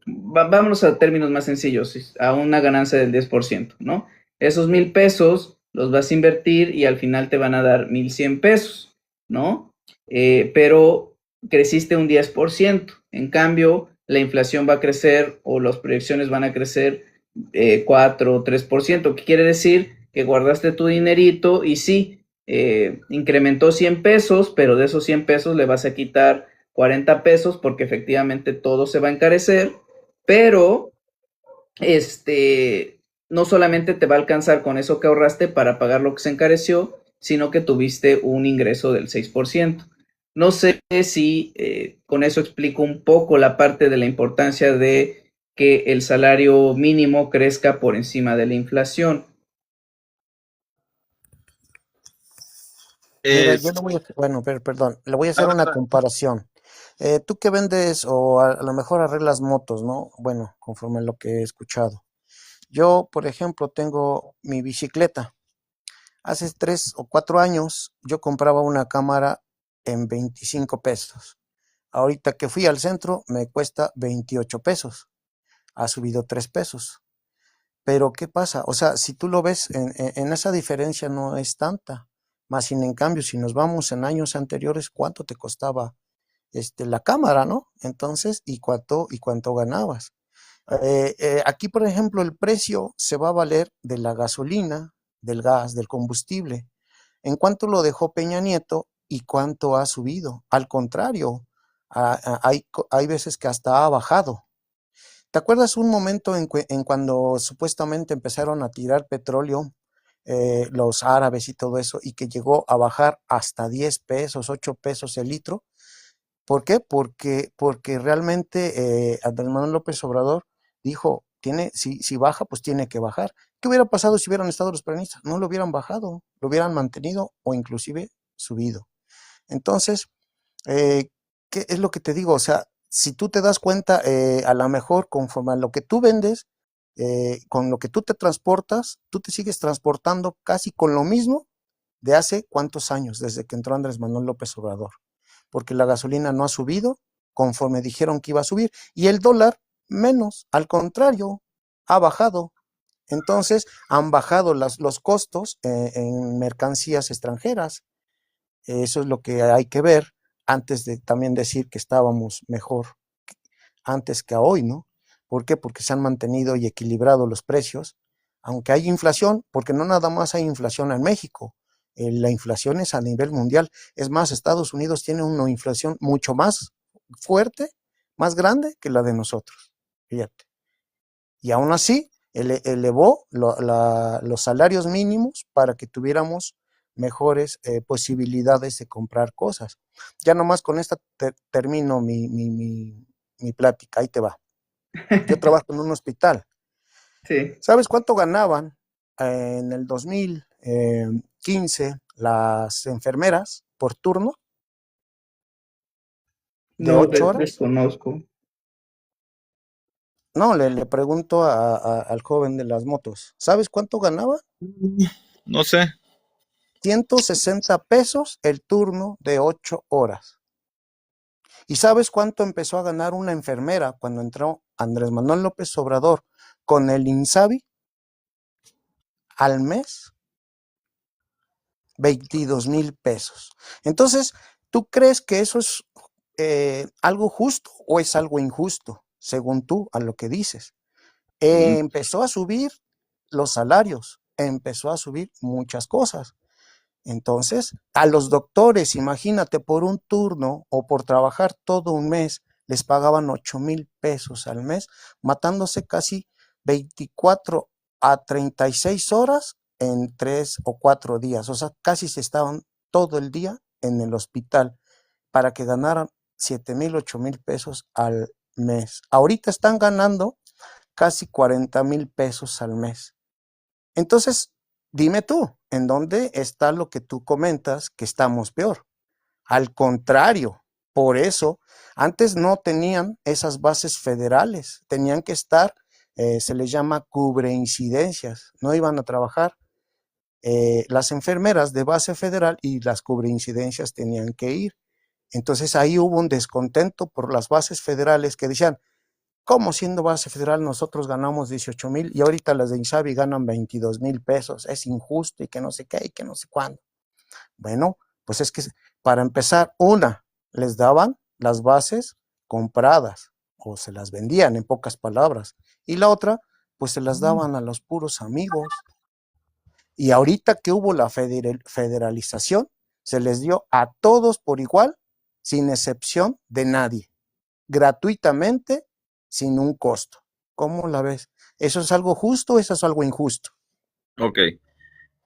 vámonos a términos más sencillos, a una ganancia del 10%, ¿no? Esos 1,000 pesos los vas a invertir y al final te van a dar 1,100 pesos, ¿no? Pero creciste un 10%. En cambio, la inflación va a crecer o las proyecciones van a crecer 4 o 3%. ¿Qué quiere decir? Que guardaste tu dinerito y sí, incrementó 100 pesos, pero de esos 100 pesos le vas a quitar 40 pesos porque efectivamente todo se va a encarecer, pero no solamente te va a alcanzar con eso que ahorraste para pagar lo que se encareció, sino que tuviste un ingreso del 6%. No sé si con eso explico un poco la parte de la importancia de que el salario mínimo crezca por encima de la inflación. Mira, Eh, yo le voy a, bueno, perdón, le voy a hacer una ah, comparación. Tú que vendes o a lo mejor arreglas motos, ¿no? Bueno, conforme a lo que he escuchado. Yo, por ejemplo, tengo mi bicicleta. Hace 3 o 4 años yo compraba una cámara en 25 pesos. Ahorita que fui al centro me cuesta 28 pesos. Ha subido 3 pesos. Pero ¿qué pasa? O sea, si tú lo ves, en esa diferencia no es tanta. Más sin en cambio, si nos vamos en años anteriores, ¿cuánto te costaba la cámara, no? Entonces, ¿y cuánto ganabas? Aquí, por ejemplo, el precio se va a valer de la gasolina, del gas, del combustible. ¿En cuánto lo dejó Peña Nieto y cuánto ha subido? Al contrario, hay veces que hasta ha bajado. ¿Te acuerdas un momento en cuando supuestamente empezaron a tirar petróleo, los árabes y todo eso, y que llegó a bajar hasta 10 pesos, 8 pesos el litro? ¿Por qué? Porque realmente Andrés Manuel López Obrador dijo, si baja, pues tiene que bajar. ¿Qué hubiera pasado si hubieran estado los peronistas? No lo hubieran bajado, lo hubieran mantenido o inclusive subido. Entonces, ¿qué es lo que te digo? O sea, si tú te das cuenta, a lo mejor conforme a lo que tú vendes, con lo que tú te transportas, tú te sigues transportando casi con lo mismo de hace cuántos años, desde que entró Andrés Manuel López Obrador, porque la gasolina no ha subido conforme dijeron que iba a subir y el dólar menos, al contrario, ha bajado. Entonces, han bajado los costos en mercancías extranjeras. Eso es lo que hay que ver antes de también decir que estábamos mejor antes que a hoy, ¿no? ¿Por qué? Porque se han mantenido y equilibrado los precios, aunque hay inflación, porque no nada más hay inflación en México, la inflación es a nivel mundial. Es más, Estados Unidos tiene una inflación mucho más fuerte, más grande que la de nosotros, fíjate. Y aún así, elevó los salarios mínimos para que tuviéramos mejores posibilidades de comprar cosas. Ya nomás con esta termino mi plática, ahí te va. Yo trabajo en un hospital. Sí, ¿Sabes cuánto ganaban en el 2015 las enfermeras por turno de no, 8 horas? desconozco. No, le pregunto al joven de las motos. ¿Sabes cuánto ganaba? no sé. 160 pesos el turno de 8 horas. ¿Y sabes cuánto empezó a ganar una enfermera cuando entró Andrés Manuel López Obrador con el INSABI al mes? 22,000 pesos. Entonces, ¿tú crees que eso es algo justo o es algo injusto? según tú, a lo que dices. Mm, Empezó a subir los salarios, empezó a subir muchas cosas. Entonces, a los doctores, imagínate, por un turno o por trabajar todo un mes, les pagaban 8,000 pesos al mes, matándose casi 24 a 36 horas en 3 o 4 días. O sea, casi se estaban todo el día en el hospital para que ganaran 7,000, 8,000 pesos al mes. Ahorita están ganando casi 40,000 pesos al mes. Entonces, dime tú, ¿en dónde está lo que tú comentas que estamos peor? Al contrario, por eso, antes no tenían esas bases federales, tenían que estar, se les llama cubreincidencias, no iban a trabajar las enfermeras de base federal y las cubreincidencias tenían que ir. Entonces ahí hubo un descontento por las bases federales que decían, ¿cómo siendo base federal nosotros ganamos 18,000 y ahorita las de Insabi ganan 22,000 pesos? Es injusto y que no sé qué y que no sé cuándo. Bueno, pues es que para empezar, les daban las bases compradas o se las vendían en pocas palabras. Y la otra, pues se las daban a los puros amigos. Y ahorita que hubo la federalización, se les dio a todos por igual, sin excepción de nadie, gratuitamente, sin un costo. ¿Cómo la ves? ¿Eso es algo justo o eso es algo injusto? ok.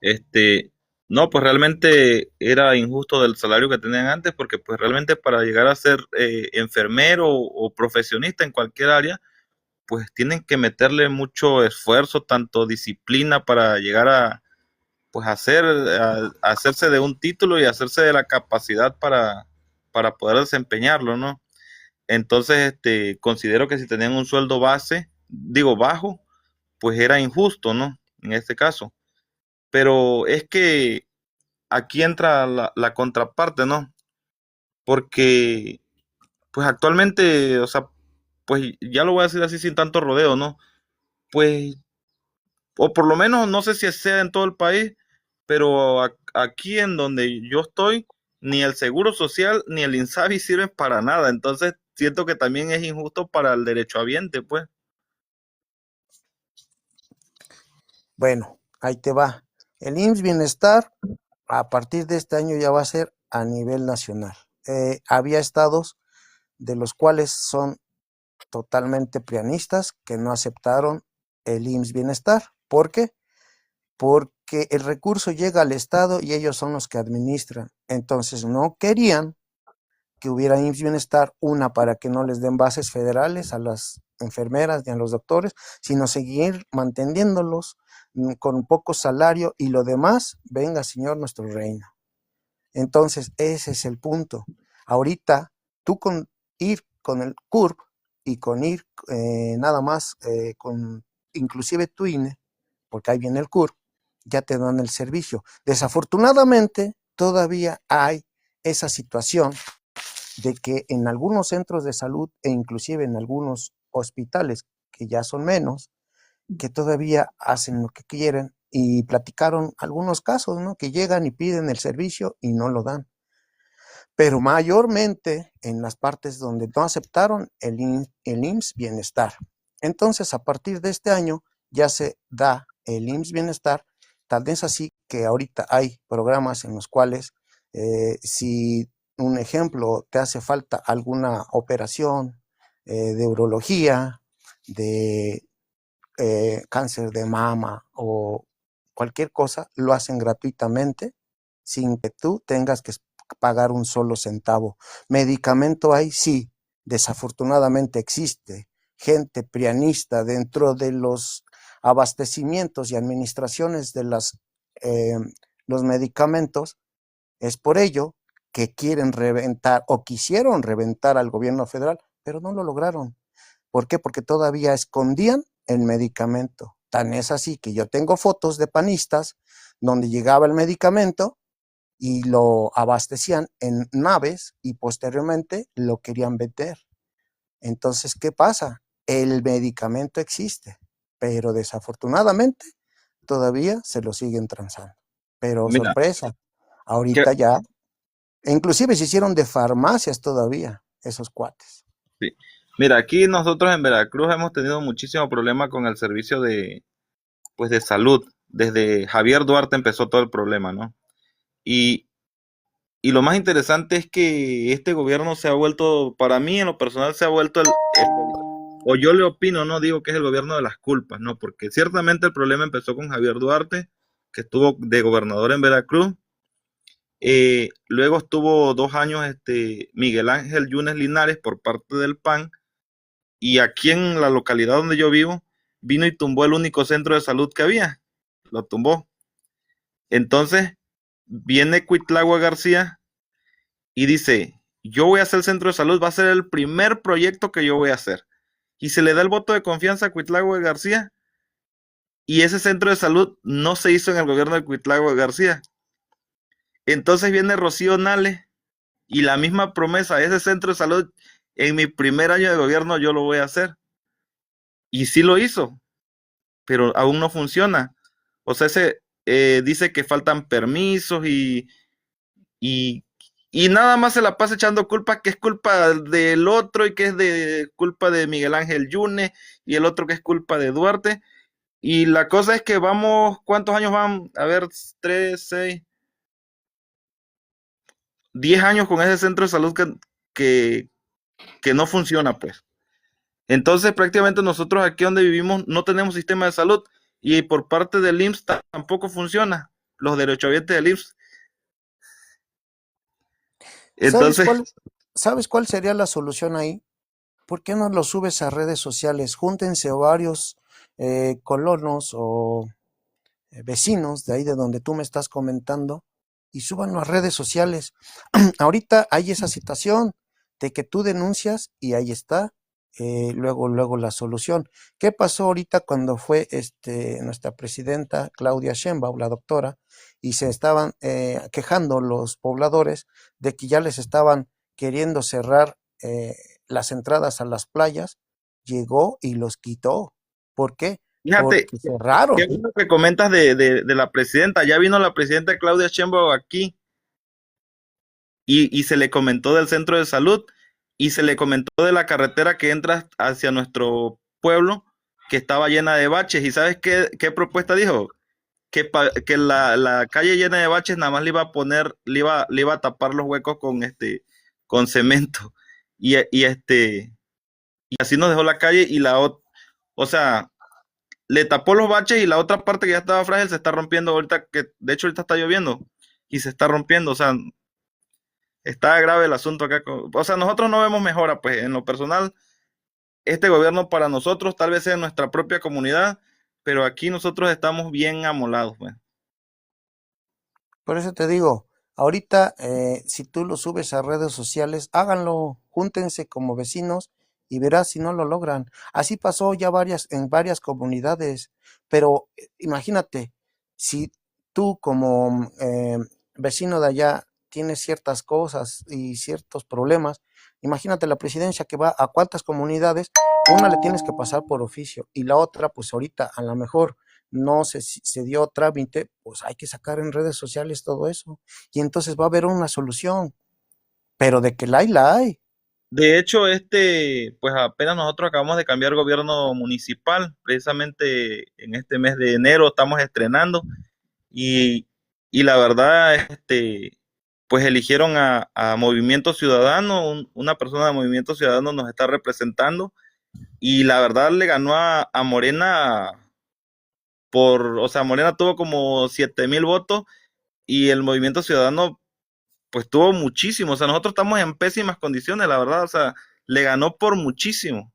Este, no, pues realmente era injusto del salario que tenían antes, porque pues realmente para llegar a ser enfermero o profesionista en cualquier área, pues tienen que meterle mucho esfuerzo, tanto disciplina para llegar a pues hacerse de un título y hacerse de la capacidad para poder desempeñarlo, ¿no? Entonces, considero que si tenían un sueldo base, digo bajo, pues era injusto, ¿no? En este caso. Pero es que aquí entra la contraparte, ¿no? Porque, pues actualmente, o sea, pues ya lo voy a decir así sin tanto rodeo, ¿no? Pues, o por lo menos, no sé si sea en todo el país, pero aquí en donde yo estoy, ni el Seguro Social ni el INSABI sirven para nada. Entonces, siento que también es injusto para el derechohabiente, pues. Bueno, ahí te va. El IMSS Bienestar, a partir de este año ya va a ser a nivel nacional. Había estados de los cuales son totalmente prianistas que no aceptaron el IMSS Bienestar. ¿Por qué? Porque el recurso llega al estado y ellos son los que administran. Entonces no querían que hubiera IMSS Bienestar, una, para que no les den bases federales a las enfermeras ni a los doctores, sino seguir manteniéndolos con poco salario y lo demás, venga Señor nuestro reino. Entonces, ese es el punto. Ahorita, tú con ir con el CURP y con ir nada más con inclusive tu INE, porque ahí viene el CURP, ya te dan el servicio. Desafortunadamente, todavía hay esa situación de que en algunos centros de salud e inclusive en algunos hospitales, que ya son menos, que todavía hacen lo que quieren y platicaron algunos casos, ¿no? Que llegan y piden el servicio y no lo dan. Pero mayormente en las partes donde no aceptaron el IMSS Bienestar. Entonces, a partir de este año ya se da el IMSS Bienestar, tal vez así que ahorita hay programas en los cuales si un ejemplo te hace falta alguna operación de urología, de cáncer de mama o cualquier cosa, lo hacen gratuitamente sin que tú tengas que pagar un solo centavo. Medicamento hay, sí, desafortunadamente existe gente prianista dentro de los abastecimientos y administraciones de los medicamentos. Es por ello que quieren reventar o quisieron reventar al gobierno federal, pero no lo lograron. ¿Por qué? Porque todavía escondían el medicamento. Tan es así que yo tengo fotos de panistas donde llegaba el medicamento y lo abastecían en naves y posteriormente lo querían vender. Entonces, ¿qué pasa? El medicamento existe, pero desafortunadamente todavía se lo siguen transando. Pero Mira, sorpresa, que, ahorita ya, inclusive se hicieron de farmacias todavía esos cuates. sí. Mira, aquí nosotros en Veracruz hemos tenido muchísimo problema con el servicio pues de salud. Desde Javier Duarte empezó todo el problema, ¿no? Y, y lo más interesante es que este gobierno se ha vuelto, para mí en lo personal, se ha vuelto o yo le opino, no digo que es el gobierno de las culpas, ¿no? Porque ciertamente el problema empezó con Javier Duarte, que estuvo de gobernador en Veracruz. Luego estuvo 2 años Miguel Ángel Yunes Linares por parte del PAN, y aquí en la localidad donde yo vivo, vino y tumbó el único centro de salud que había. Lo tumbó. Entonces, viene Cuitlagua García y dice, yo voy a hacer el centro de salud, va a ser el primer proyecto que yo voy a hacer. Y se le da el voto de confianza a Cuitlagua García, y ese centro de salud no se hizo en el gobierno de Cuitlagua García. Entonces viene Rocío Nale y la misma promesa, ese centro de salud en mi primer año de gobierno yo lo voy a hacer. Y sí lo hizo, pero aún no funciona. O sea, dice que faltan permisos y, y nada más se la pasa echando culpa, que es culpa del otro y que es de culpa de Miguel Ángel Yunes y el otro que es culpa de Duarte. Y la cosa es que vamos, ¿cuántos años van? A ver, 3, 6, 10 años con ese centro de salud que, que no funciona, pues. Entonces, prácticamente nosotros aquí donde vivimos no tenemos sistema de salud, y por parte del IMSS tampoco funciona, los derechohabientes del IMSS. ¿Sabes Entonces, sabes cuál sería la solución ahí? ¿Por qué no lo subes a redes sociales? Júntense varios colonos o vecinos de ahí de donde tú me estás comentando y súbanlo a redes sociales. Ahorita hay esa situación de que tú denuncias y ahí está, luego la solución. ¿Qué pasó ahorita cuando fue nuestra presidenta Claudia Sheinbaum, la doctora, y se estaban quejando los pobladores de que ya les estaban queriendo cerrar las entradas a las playas? Llegó y los quitó. ¿Por qué? fíjate, Porque qué cerraron. bueno que comentas de la presidenta. Ya vino la presidenta Claudia Sheinbaum aquí, y se le comentó del centro de salud y se le comentó de la carretera que entra hacia nuestro pueblo, que estaba llena de baches. ¿Y sabes qué propuesta dijo? Que la calle llena de baches nada más le iba a poner, le iba a tapar los huecos con cemento. Y así nos dejó la calle, o sea, le tapó los baches, y la otra parte que ya estaba frágil se está rompiendo ahorita, que de hecho ahorita está lloviendo y se está rompiendo. O sea, está grave el asunto acá. O sea, nosotros no vemos mejora, pues en lo personal, este gobierno para nosotros tal vez sea en nuestra propia comunidad, pero aquí nosotros estamos bien amolados, pues. Por eso te digo, ahorita si tú lo subes a redes sociales, háganlo, júntense como vecinos y verás si no lo logran. Así pasó ya en varias comunidades, pero imagínate, si tú como vecino de allá tienes ciertas cosas y ciertos problemas, imagínate la presidencia que va a cuántas comunidades, una le tienes que pasar por oficio y la otra, pues ahorita a lo mejor no se dio trámite, pues hay que sacar en redes sociales todo eso. Y entonces va a haber una solución, pero de que la hay. De hecho, pues apenas nosotros acabamos de cambiar gobierno municipal, precisamente en este mes de enero estamos estrenando, y, y la verdad, pues eligieron a Movimiento Ciudadano, una persona de Movimiento Ciudadano nos está representando, y la verdad le ganó a Morena o sea, Morena tuvo como 7,000 votos, y el Movimiento Ciudadano pues tuvo muchísimo. O sea, nosotros estamos en pésimas condiciones, la verdad. O sea, le ganó por muchísimo,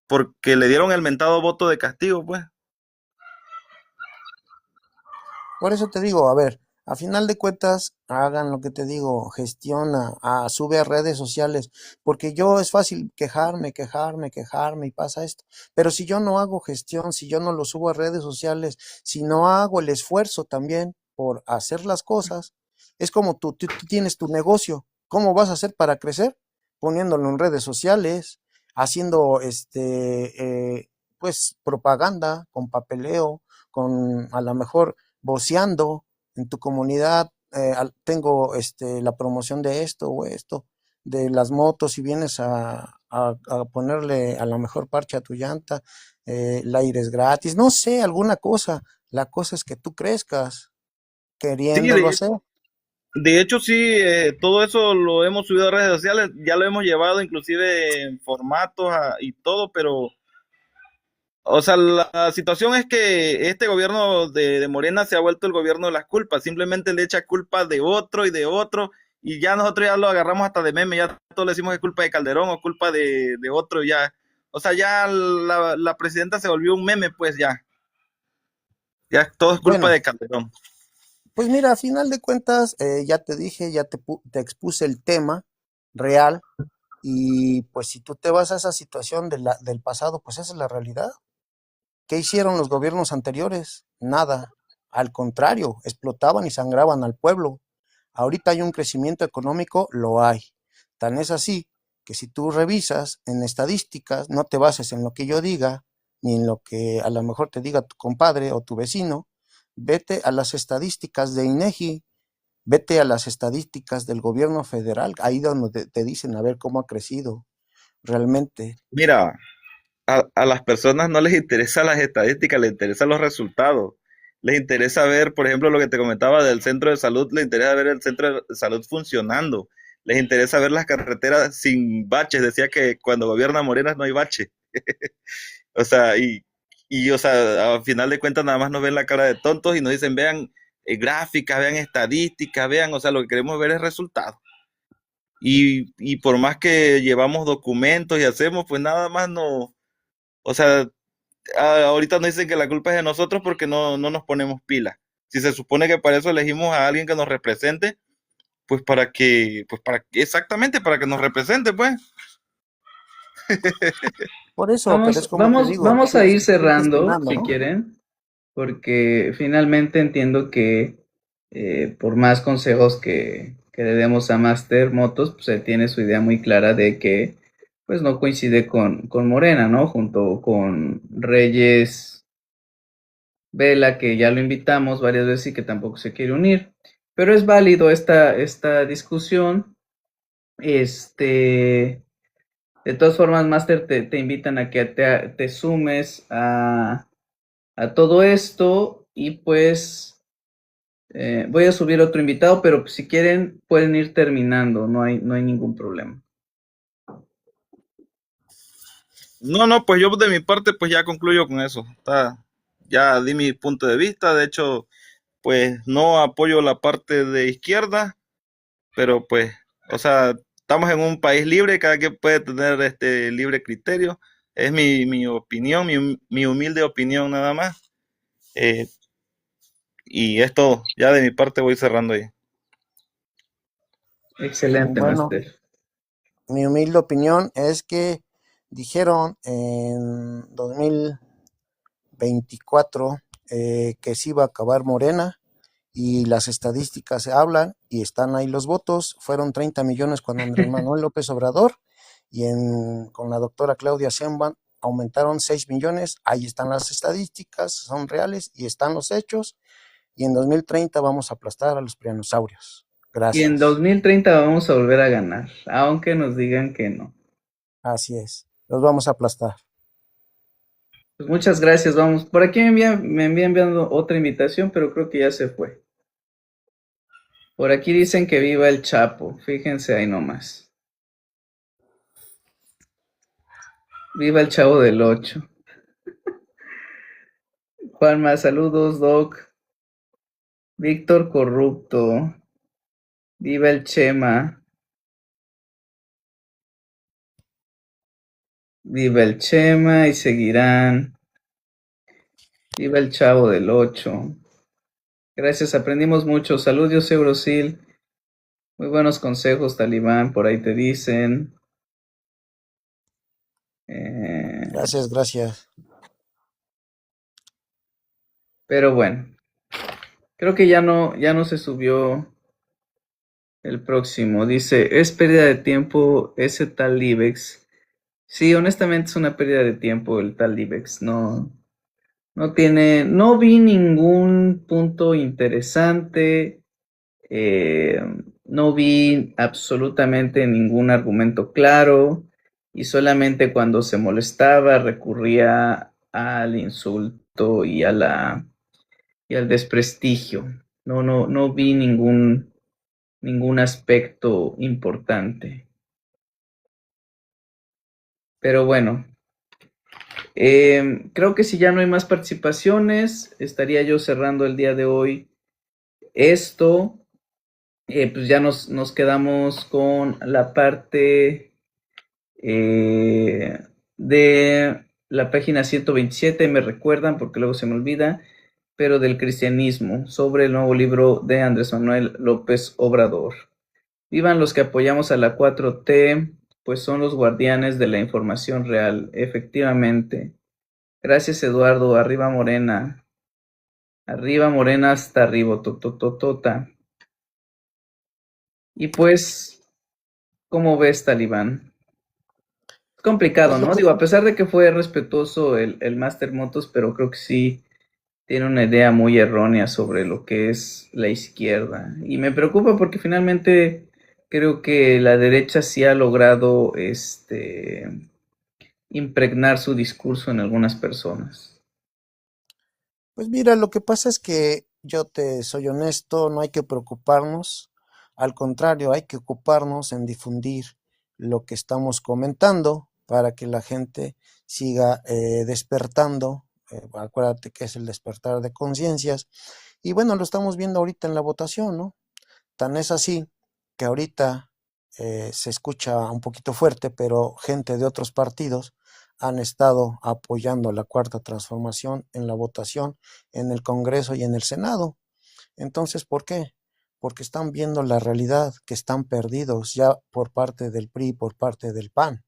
porque le dieron el mentado voto de castigo, pues. Por eso te digo, a ver, a final de cuentas, hagan lo que te digo, gestiona, sube a redes sociales, porque yo es fácil quejarme y pasa esto. Pero si yo no hago gestión, si yo no lo subo a redes sociales, si no hago el esfuerzo también por hacer las cosas, es como tú tienes tu negocio. ¿Cómo vas a hacer para crecer? Poniéndolo en redes sociales, haciendo pues propaganda con papeleo, con a lo mejor voceando en tu comunidad, tengo la promoción de esto o esto, de las motos, si vienes a ponerle a lo mejor parche a tu llanta, el aire es gratis, no sé, alguna cosa. La cosa es que tú crezcas Sí, queriéndolo hacer. de hecho sí, todo eso lo hemos subido a redes sociales, ya lo hemos llevado inclusive en formatos y todo, pero, o sea, la situación es que este gobierno de Morena se ha vuelto el gobierno de las culpas, simplemente le echa culpa de otro, y ya nosotros ya lo agarramos hasta de meme, ya todos le decimos que es culpa de Calderón o culpa de otro, ya. O sea, ya la presidenta se volvió un meme, pues ya todo es culpa Bueno, de Calderón. pues mira, a final de cuentas, ya te dije, te expuse el tema real y pues si tú te vas a esa situación del pasado, pues esa es la realidad. ¿Qué hicieron los gobiernos anteriores? Nada. Al contrario, explotaban y sangraban al pueblo. Ahorita hay un crecimiento económico, lo hay. Tan es así que si tú revisas en estadísticas, no te bases en lo que yo diga, ni en lo que a lo mejor te diga tu compadre o tu vecino, vete a las estadísticas de INEGI, vete a las estadísticas del gobierno federal, ahí donde te dicen a ver cómo ha crecido realmente. Mira, a las personas no les interesa las estadísticas, les interesan los resultados. Les interesa ver, por ejemplo, lo que te comentaba del centro de salud, les interesa ver el centro de salud funcionando. Les interesa ver las carreteras sin baches. Decía que cuando gobierna Morena no hay bache. O sea, o sea, al final de cuentas nada más nos ven la cara de tontos y nos dicen, vean gráficas, vean estadísticas, vean, o sea, lo que queremos ver es resultados. Y por más que llevamos documentos y hacemos, pues nada más no, o sea, ahorita nos dicen que la culpa es de nosotros porque no nos ponemos pilas. Si se supone que para eso elegimos a alguien que nos represente, exactamente, para que nos represente, pues. Por eso, pero es como te digo, Vamos a ir estoy cerrando, cuestionando, si ¿no? quieren, porque finalmente entiendo que por más consejos que le demos a Master Motos, pues él tiene su idea muy clara de que pues no coincide con Morena, ¿no? Junto con Reyes Vela, que ya lo invitamos varias veces y que tampoco se quiere unir. Pero es válido esta discusión. De todas formas, Master, te invitan a que te sumes a todo esto y pues voy a subir otro invitado, pero si quieren pueden ir terminando, no hay ningún problema. No, pues yo de mi parte, pues ya concluyo con eso. Ya di mi punto de vista. De hecho, pues no apoyo la parte de izquierda, pero pues, o sea, estamos en un país libre, cada quien puede tener este libre criterio. Es mi opinión, mi humilde opinión nada más. Eh, y es todo. Ya de mi parte voy cerrando ahí. Excelente, Bueno, Master. mi humilde opinión es que dijeron en 2024 que se iba a acabar Morena y las estadísticas se hablan y están ahí los votos. Fueron 30 millones con Andrés Manuel López Obrador y con la doctora Claudia Sheinbaum aumentaron 6 millones. Ahí están las estadísticas, son reales y están los hechos. Y en 2030 vamos a aplastar a los piranosaurios. Y en Gracias. 2030 vamos a volver a ganar, aunque nos digan que no. Así es. Los vamos a aplastar. Pues muchas gracias, vamos. Por aquí me envían enviando otra invitación, pero creo que ya se fue. Por aquí dicen que viva el Chapo, fíjense ahí nomás. Viva el Chavo del 8. Juanma, saludos, Doc. Víctor Corrupto. Viva el Chema. Viva el Chema y seguirán. Viva el Chavo del 8. Gracias, aprendimos mucho. Saludos, Eurosil. Muy buenos consejos, Talibán, por ahí te dicen. Gracias, gracias. Pero bueno, creo que ya no se subió el próximo. Dice, es pérdida de tiempo ese tal Ibex. Sí, honestamente es una pérdida de tiempo el tal Ibex. No vi ningún punto interesante. No vi absolutamente ningún argumento claro. y solamente cuando se molestaba recurría al insulto y al desprestigio. No vi ningún aspecto importante. Pero bueno, creo que si ya no hay más participaciones, estaría yo cerrando el día de hoy esto. Pues ya nos quedamos con la parte de la página 127, me recuerdan porque luego se me olvida, pero del cristianismo, sobre el nuevo libro de Andrés Manuel López Obrador. Vivan los que apoyamos a la 4T, pues son los guardianes de la información real, efectivamente. Gracias, Eduardo. Arriba Morena hasta arriba, totototota. Y pues, ¿cómo ves, Talibán? Es complicado, Pues lo ¿no? que Digo, a pesar de que fue respetuoso el Master Motos, pero creo que sí tiene una idea muy errónea sobre lo que es la izquierda. Y me preocupa porque finalmente creo que la derecha sí ha logrado impregnar su discurso en algunas personas. Pues mira, lo que pasa es que yo te soy honesto, no hay que preocuparnos, al contrario, hay que ocuparnos en difundir lo que estamos comentando para que la gente siga despertando. Acuérdate que es el despertar de conciencias. Y bueno, lo estamos viendo ahorita en la votación, ¿no? Tan es así que ahorita se escucha un poquito fuerte, pero gente de otros partidos han estado apoyando la cuarta transformación en la votación en el Congreso y en el Senado. Entonces, ¿por qué? Porque están viendo la realidad, que están perdidos ya por parte del PRI, por parte del PAN.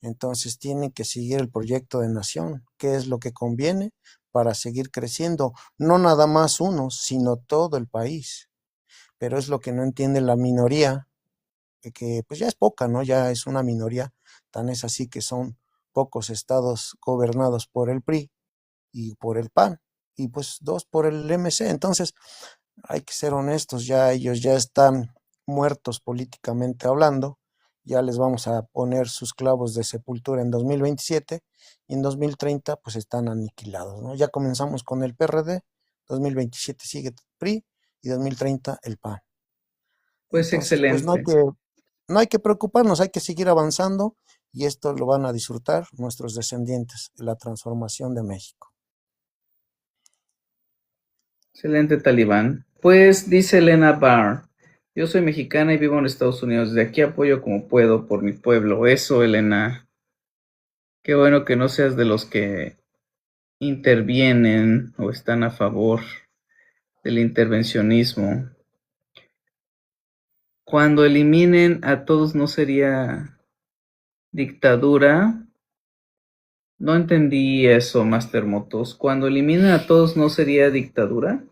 Entonces tienen que seguir el proyecto de nación, que es lo que conviene para seguir creciendo, no nada más unos, sino todo el país. Pero es lo que no entiende la minoría, que pues ya es poca, ¿no? Ya es una minoría, tan es así que son pocos estados gobernados por el PRI y por el PAN, y pues dos por el MC. Entonces, hay que ser honestos, ya ellos ya están muertos políticamente hablando, ya les vamos a poner sus clavos de sepultura en 2027 y en 2030 pues están aniquilados, ¿no? Ya comenzamos con el PRD, 2027 sigue PRI y 2030 el PAN. Pues Entonces, pues excelente. no hay que preocuparnos, hay que seguir avanzando y esto lo van a disfrutar nuestros descendientes, la transformación de México. Excelente, Talibán. Pues dice Elena Barr, yo soy mexicana y vivo en Estados Unidos. De aquí apoyo como puedo por mi pueblo. Eso, Elena. Qué bueno que no seas de los que intervienen o están a favor del intervencionismo. Cuando eliminen a todos no sería dictadura. No entendí eso, Master Motos. Cuando eliminen a todos no sería dictadura.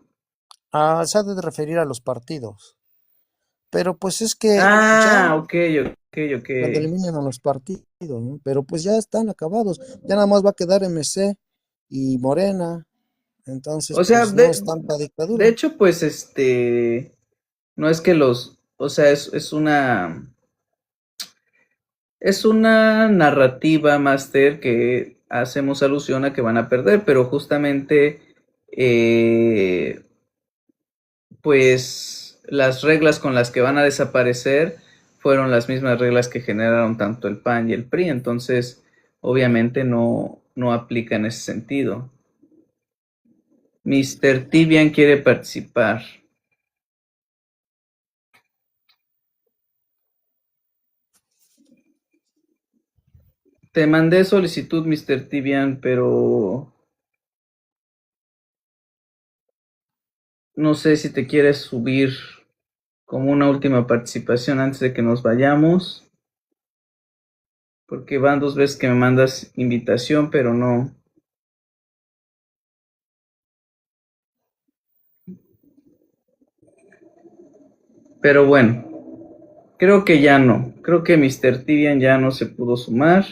Se ha de referir a los partidos, pero pues es que ya Ah, ok, ok, ok. cuando eliminen a los partidos, ¿no? Pero pues ya están acabados, ya nada más va a quedar MC y Morena, entonces O sea, pues no es tanta de dictadura. hecho, pues no es que o sea, es una narrativa, Master, que hacemos alusión a que van a perder, pero justamente, eh, pues las reglas con las que van a desaparecer fueron las mismas reglas que generaron tanto el PAN y el PRI, entonces, obviamente no aplica en ese sentido. Mr. Tibian quiere participar. Te mandé solicitud, Mr. Tibian, pero no sé si te quieres subir como una última participación antes de que nos vayamos, porque van 2 veces que me mandas invitación, pero no. Pero bueno, creo que ya no. Creo que Mr. Tibian ya no se pudo sumar.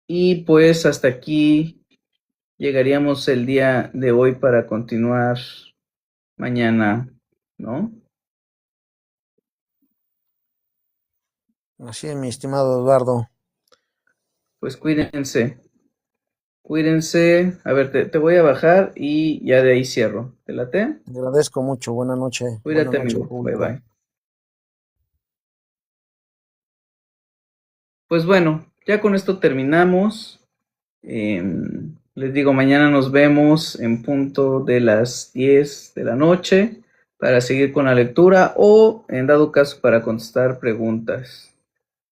Y pues hasta aquí llegaríamos el día de hoy para continuar mañana, ¿no? Así es, mi estimado Eduardo. Pues cuídense. A ver, te voy a bajar y ya de ahí cierro. ¿Te late? Te agradezco mucho. Buenas Cuídate, noches, amigo. Bye público. bye. Pues bueno, ya con esto terminamos. Les digo, mañana nos vemos en punto de las 10 de la noche para seguir con la lectura o, en dado caso, para contestar preguntas,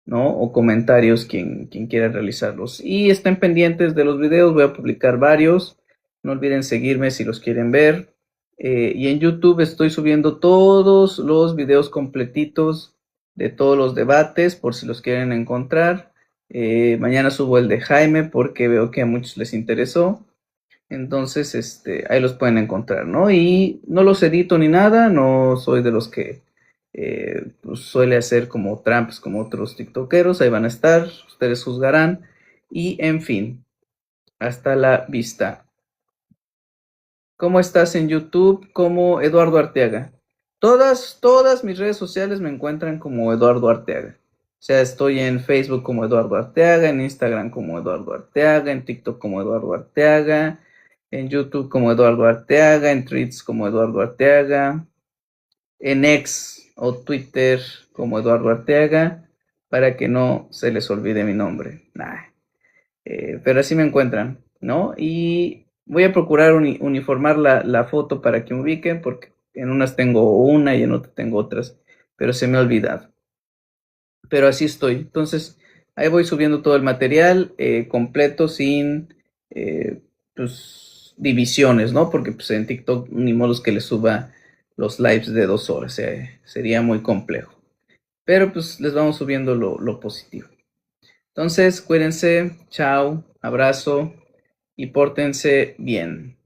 ¿no? O comentarios, quien quiera realizarlos. Y estén pendientes de los videos, voy a publicar varios. No olviden seguirme si los quieren ver. Y en YouTube estoy subiendo todos los videos completitos de todos los debates, por si los quieren encontrar. Mañana subo el de Jaime porque veo que a muchos les interesó. Entonces, ahí los pueden encontrar, ¿no? Y no los edito ni nada, no soy de los que pues suele hacer como tramps, como otros tiktokeros, ahí van a estar, ustedes juzgarán. Y en fin, hasta la vista. ¿Cómo estás en YouTube? Como Eduardo Arteaga. Todas mis redes sociales me encuentran como Eduardo Arteaga. O sea, estoy en Facebook como Eduardo Arteaga, en Instagram como Eduardo Arteaga, en TikTok como Eduardo Arteaga, en YouTube como Eduardo Arteaga, en Threads como Eduardo Arteaga, en X o Twitter como Eduardo Arteaga, para que no se les olvide mi nombre. Nah. Pero así me encuentran, ¿no? Y voy a procurar uniformar la foto para que me ubiquen, porque en unas tengo una y en otras tengo otras, pero se me ha olvidado. Pero así estoy. Entonces, ahí voy subiendo todo el material completo sin pues, divisiones, ¿no? Porque pues, en TikTok ni modo que le suba los lives de 2 horas, sería muy complejo. Pero pues les vamos subiendo lo positivo. Entonces, cuídense, chao, abrazo y pórtense bien.